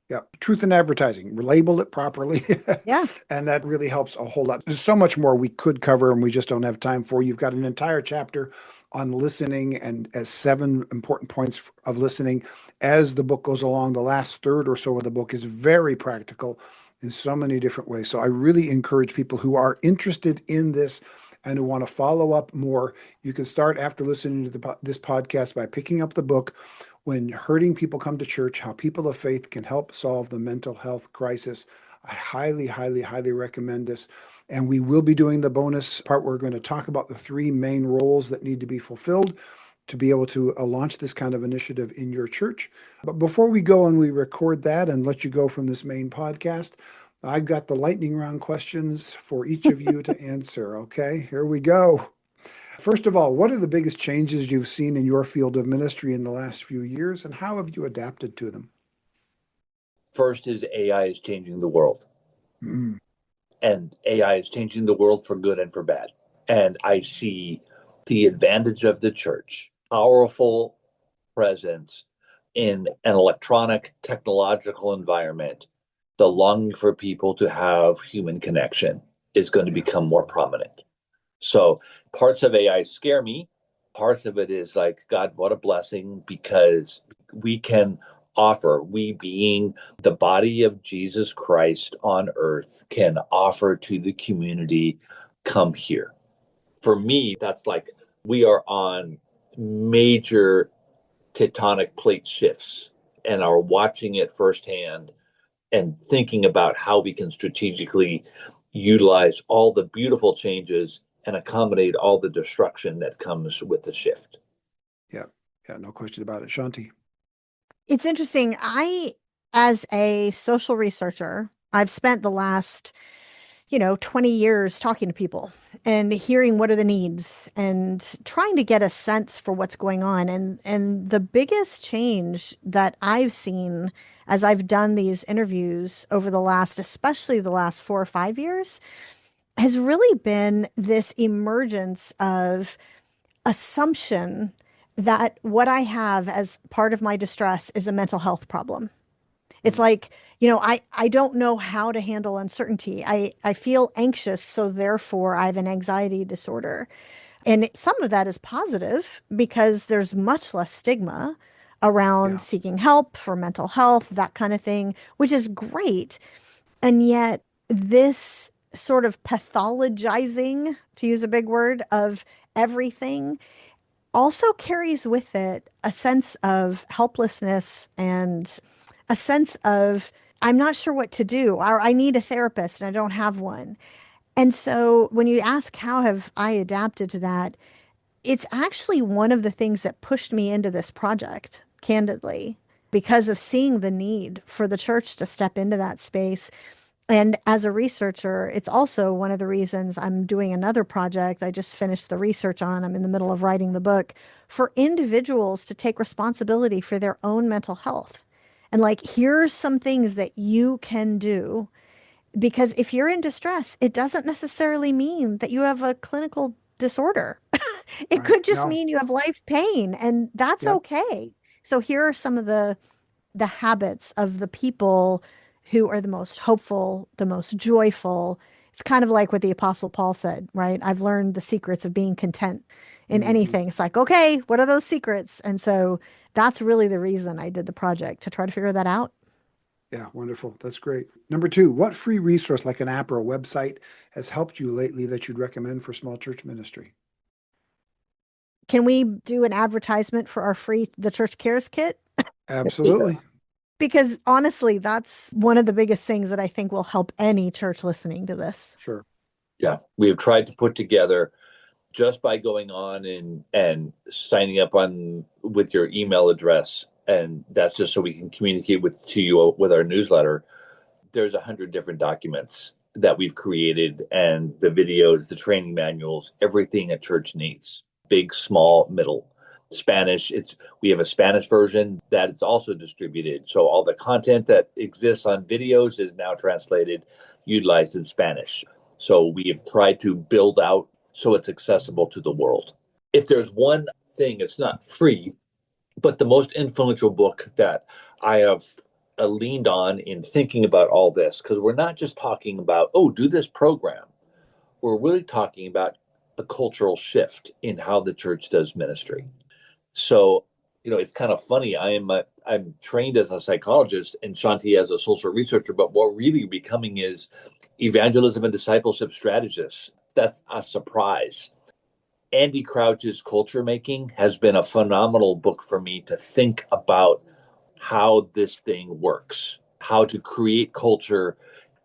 Yeah. Truth in advertising, label it properly. Yeah. And that really helps a whole lot. There's so much more we could cover and we just don't have time for. You've got an entire chapter on listening and as 7 important points of listening. As the book goes along, the last third or so of the book is very practical in so many different ways. So I really encourage people who are interested in this and who want to follow up more. You can start after listening to this podcast by picking up the book, When Hurting People Come to Church, How People of Faith Can Help Solve the Mental Health Crisis. I highly, highly, highly recommend this. And we will be doing the bonus part. We're going to talk about the 3 main roles that need to be fulfilled to be able to launch this kind of initiative in your church. But before we go and we record that and let you go from this main podcast, I've got the lightning round questions for each of you to answer. Okay, here we go. First of all, what are the biggest changes you've seen in your field of ministry in the last few years, and how have you adapted to them? First is AI is changing the world. Mm. And AI is changing the world for good and for bad. And I see the advantage of the church, powerful presence in an electronic technological environment. The longing for people to have human connection is going to become more prominent. So parts of AI scare me. Parts of it is like, God, what a blessing, because we can offer, we being the body of Jesus Christ on earth, can offer to the community, come here. For me, that's like we are on major tectonic plate shifts and are watching it firsthand and thinking about how we can strategically utilize all the beautiful changes and accommodate all the destruction that comes with the shift. Yeah. Yeah. No question about it. Shaunti. It's interesting. As a social researcher, I've spent the last 20 years talking to people and hearing what are the needs and trying to get a sense for what's going on. And the biggest change that I've seen as I've done these interviews over especially the last 4 or 5 years, has really been this emergence of assumption that what I have as part of my distress is a mental health problem. It's like, I don't know how to handle uncertainty. I feel anxious, so therefore I have an anxiety disorder. And some of that is positive because there's much less stigma around Yeah. seeking help for mental health, that kind of thing, which is great. And yet, this sort of pathologizing, to use a big word, of everything also carries with it a sense of helplessness and a sense of, I'm not sure what to do, or I need a therapist and I don't have one. And so when you ask how have I adapted to that, it's actually one of the things that pushed me into this project, candidly, because of seeing the need for the church to step into that space. And as a researcher, it's also one of the reasons I'm doing another project I just finished the research on. I'm in the middle of writing the book for individuals to take responsibility for their own mental health. And like, here's some things that you can do. Because if you're in distress, it doesn't necessarily mean that you have a clinical disorder. It Right. could just No. mean you have life pain, and that's Yep. okay. So here are some of the habits of the people who are the most hopeful, the most joyful. It's kind of like what the Apostle Paul said, right? I've learned the secrets of being content in Hmm. anything. It's like, okay, what are those secrets? And so that's really the reason I did the project, to try to figure that out. Yeah. Wonderful. That's great. Number two, what free resource like an app or a website has helped you lately that you'd recommend for small church ministry? Can we do an advertisement for our free The Church Cares kit? Absolutely. Because honestly, that's one of the biggest things that I think will help any church listening to this. Sure. Yeah, we have tried to put together just by going on and signing up on with your email address, and that's just so we can communicate with to you with our newsletter. There's 100 different documents that we've created, and the videos, the training manuals, everything a church needs, big, small, middle. Spanish, it's we have a Spanish version that it's also distributed. So all the content that exists on videos is now translated, utilized in Spanish. So we have tried to build out so it's accessible to the world. If there's one thing, it's not free, but the most influential book that I have leaned on in thinking about all this, because we're not just talking about, oh, do this program. We're really talking about a cultural shift in how the church does ministry. So, it's kind of funny. I'm trained as a psychologist and Shaunti as a social researcher, but what really becoming is evangelism and discipleship strategist. That's a surprise. Andy Crouch's Culture Making has been a phenomenal book for me to think about how this thing works, how to create culture,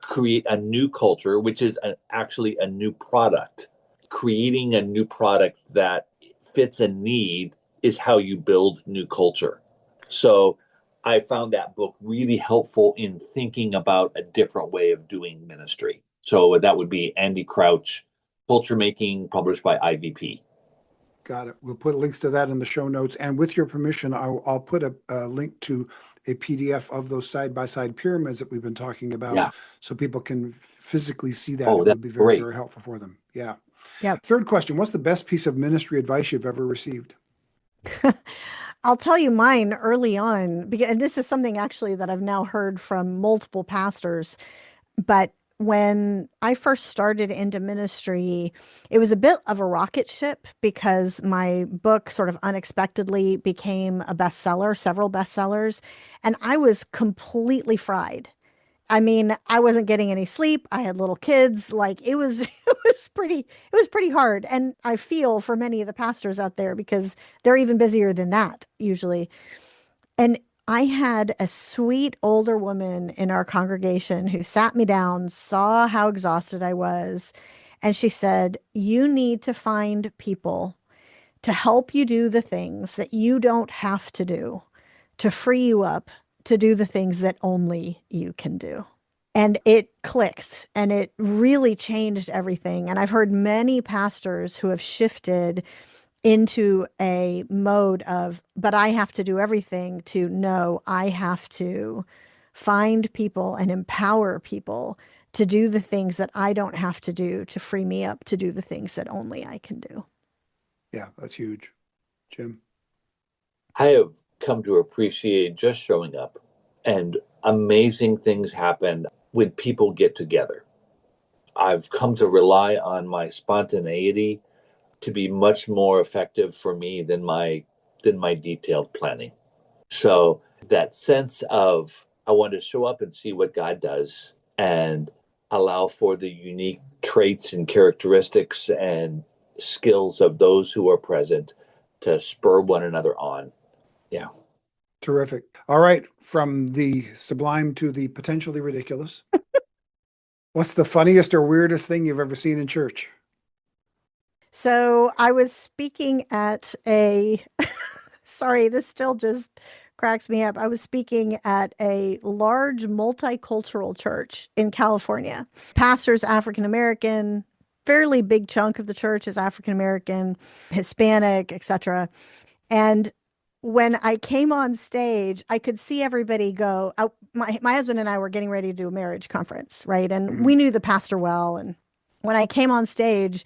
create a new culture, which is actually a new product. Creating a new product that fits a need is how you build new culture. So I found that book really helpful in thinking about a different way of doing ministry. So that would be Andy Crouch, Culture Making, published by IVP. Got it. We'll put links to that in the show notes. And with your permission, I'll put a link to a PDF of those side-by-side pyramids that we've been talking about Yeah. so people can physically see that. Oh, It that's would be very, great. very helpful for them. Yeah. Yep. Third question, what's the best piece of ministry advice you've ever received? I'll tell you mine early on, because, and this is something actually that I've now heard from multiple pastors, but when I first started into ministry, it was a bit of a rocket ship because my book sort of unexpectedly became a bestseller, several bestsellers, and I was completely fried. I mean, I wasn't getting any sleep. I had little kids. Like it was it was pretty hard. And I feel for many of the pastors out there because they're even busier than that usually. And I had a sweet older woman in our congregation who sat me down, saw how exhausted I was, and she said, "You need to find people to help you do the things that you don't have to do, to free you up to do the things that only you can do." And it clicked and it really changed everything. And I've heard many pastors who have shifted into a mode of, but I have to do everything, to no, I have to find people and empower people to do the things that I don't have to do to free me up to do the things that only I can do. Yeah, that's huge. Jim? I have come to appreciate just showing up, and amazing things happen when people get together. I've come to rely on my spontaneity to be much more effective for me than my detailed planning. So that sense of I want to show up and see what God does and allow for the unique traits and characteristics and skills of those who are present to spur one another on. Yeah. Terrific. All right. From the sublime to the potentially ridiculous. What's the funniest or weirdest thing you've ever seen in church? So I was speaking at a, sorry, this still just cracks me up. I was speaking at a large multicultural church in California. Pastor's African American, fairly big chunk of the church is African American, Hispanic, etc. And when I came on stage, I could see everybody go. My husband and I were getting ready to do a marriage conference, right? And Mhm. we knew the pastor well. And when I came on stage,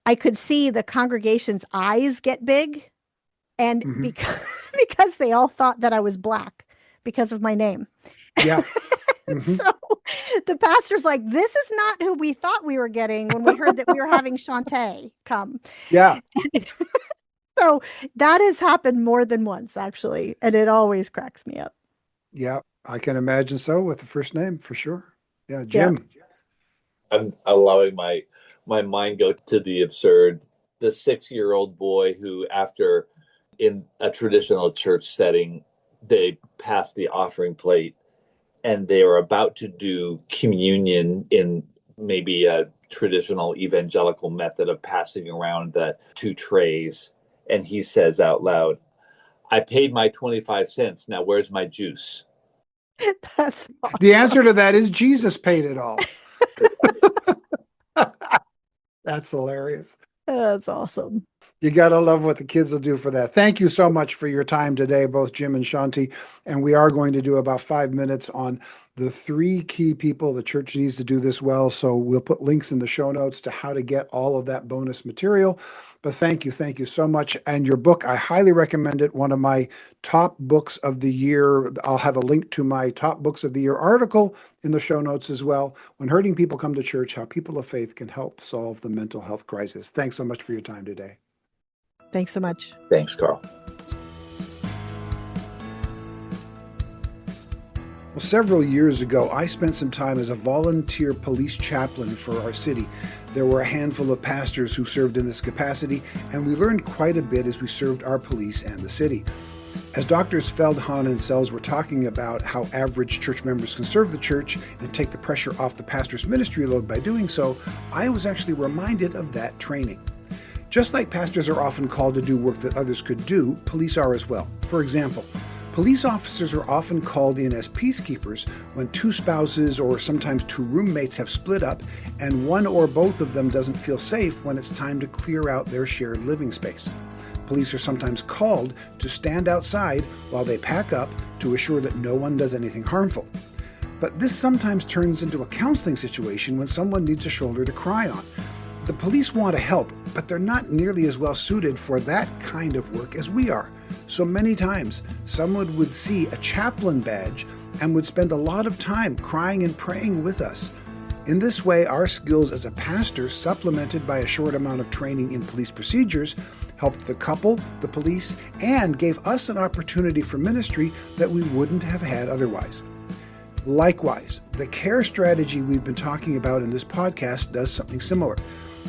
I could see the congregation's eyes get big, and Mhm. because because they all thought that I was black because of my name. Yeah. Mhm. So the pastor's like, "This is not who we thought we were getting when we heard that we were having Shaunti come." Yeah. So that has happened more than once, actually, and it always cracks me up. Yeah. I can imagine so with the first name for sure. Yeah. Yeah. Jim. I'm allowing my mind go to the absurd. The 6-year-old boy who, after in a traditional church setting, they passed the offering plate and they were about to do communion in maybe a traditional evangelical method of passing around the two trays. And he says out loud, "I paid my 25 cents. Now where's my juice?" That's The awesome. answer to that is Jesus paid it all. That's hilarious. That's awesome. You got to love what the kids will do for that. Thank you so much for your time today, both Jim and Shaunti. And we are going to do about 5 minutes on the 3 key people the church needs to do this well. So we'll put links in the show notes to how to get all of that bonus material. But thank you so much. And your book, I highly recommend it. One of my top books of the year. I'll have a link to my top books of the year article in the show notes as well. When Hurting People Come to Church, How People of Faith Can Help Solve the Mental Health Crisis. Thanks so much for your time today. Thanks so much. Thanks, Karl. Well, several years ago, I spent some time as a volunteer police chaplain for our city. There were a handful of pastors who served in this capacity, and we learned quite a bit as we served our police and the city. As Doctors Feldhahn and Sells were talking about how average church members can serve the church and take the pressure off the pastor's ministry load by doing so, I was actually reminded of that training. Just like pastors are often called to do work that others could do, police are as well. For example, police officers are often called in as peacekeepers when 2 spouses or sometimes 2 roommates have split up and one or both of them doesn't feel safe when it's time to clear out their shared living space. Police are sometimes called to stand outside while they pack up to assure that no one does anything harmful. But this sometimes turns into a counseling situation when someone needs a shoulder to cry on. The police want to help, but they're not nearly as well suited for that kind of work as we are. So many times, someone would see a chaplain badge and would spend a lot of time crying and praying with us. In this way, our skills as a pastor, supplemented by a short amount of training in police procedures, helped the couple, the police, and gave us an opportunity for ministry that we wouldn't have had otherwise. Likewise, the care strategy we've been talking about in this podcast does something similar.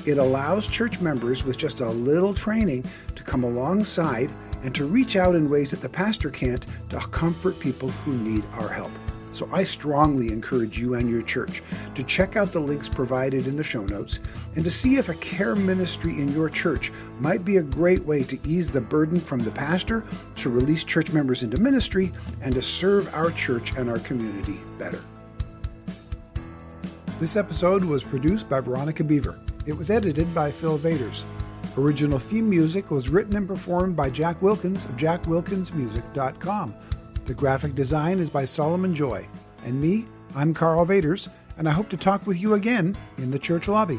It allows church members with just a little training to come alongside and to reach out in ways that the pastor can't to comfort people who need our help. So I strongly encourage you and your church to check out the links provided in the show notes and to see if a care ministry in your church might be a great way to ease the burden from the pastor, to release church members into ministry, and to serve our church and our community better. This episode was produced by Veronica Beaver. It was edited by Phil Vaters. Original theme music was written and performed by Jack Wilkins of jackwilkinsmusic.com. The graphic design is by Solomon Joy. And me, I'm Karl Vaters, and I hope to talk with you again in the church lobby.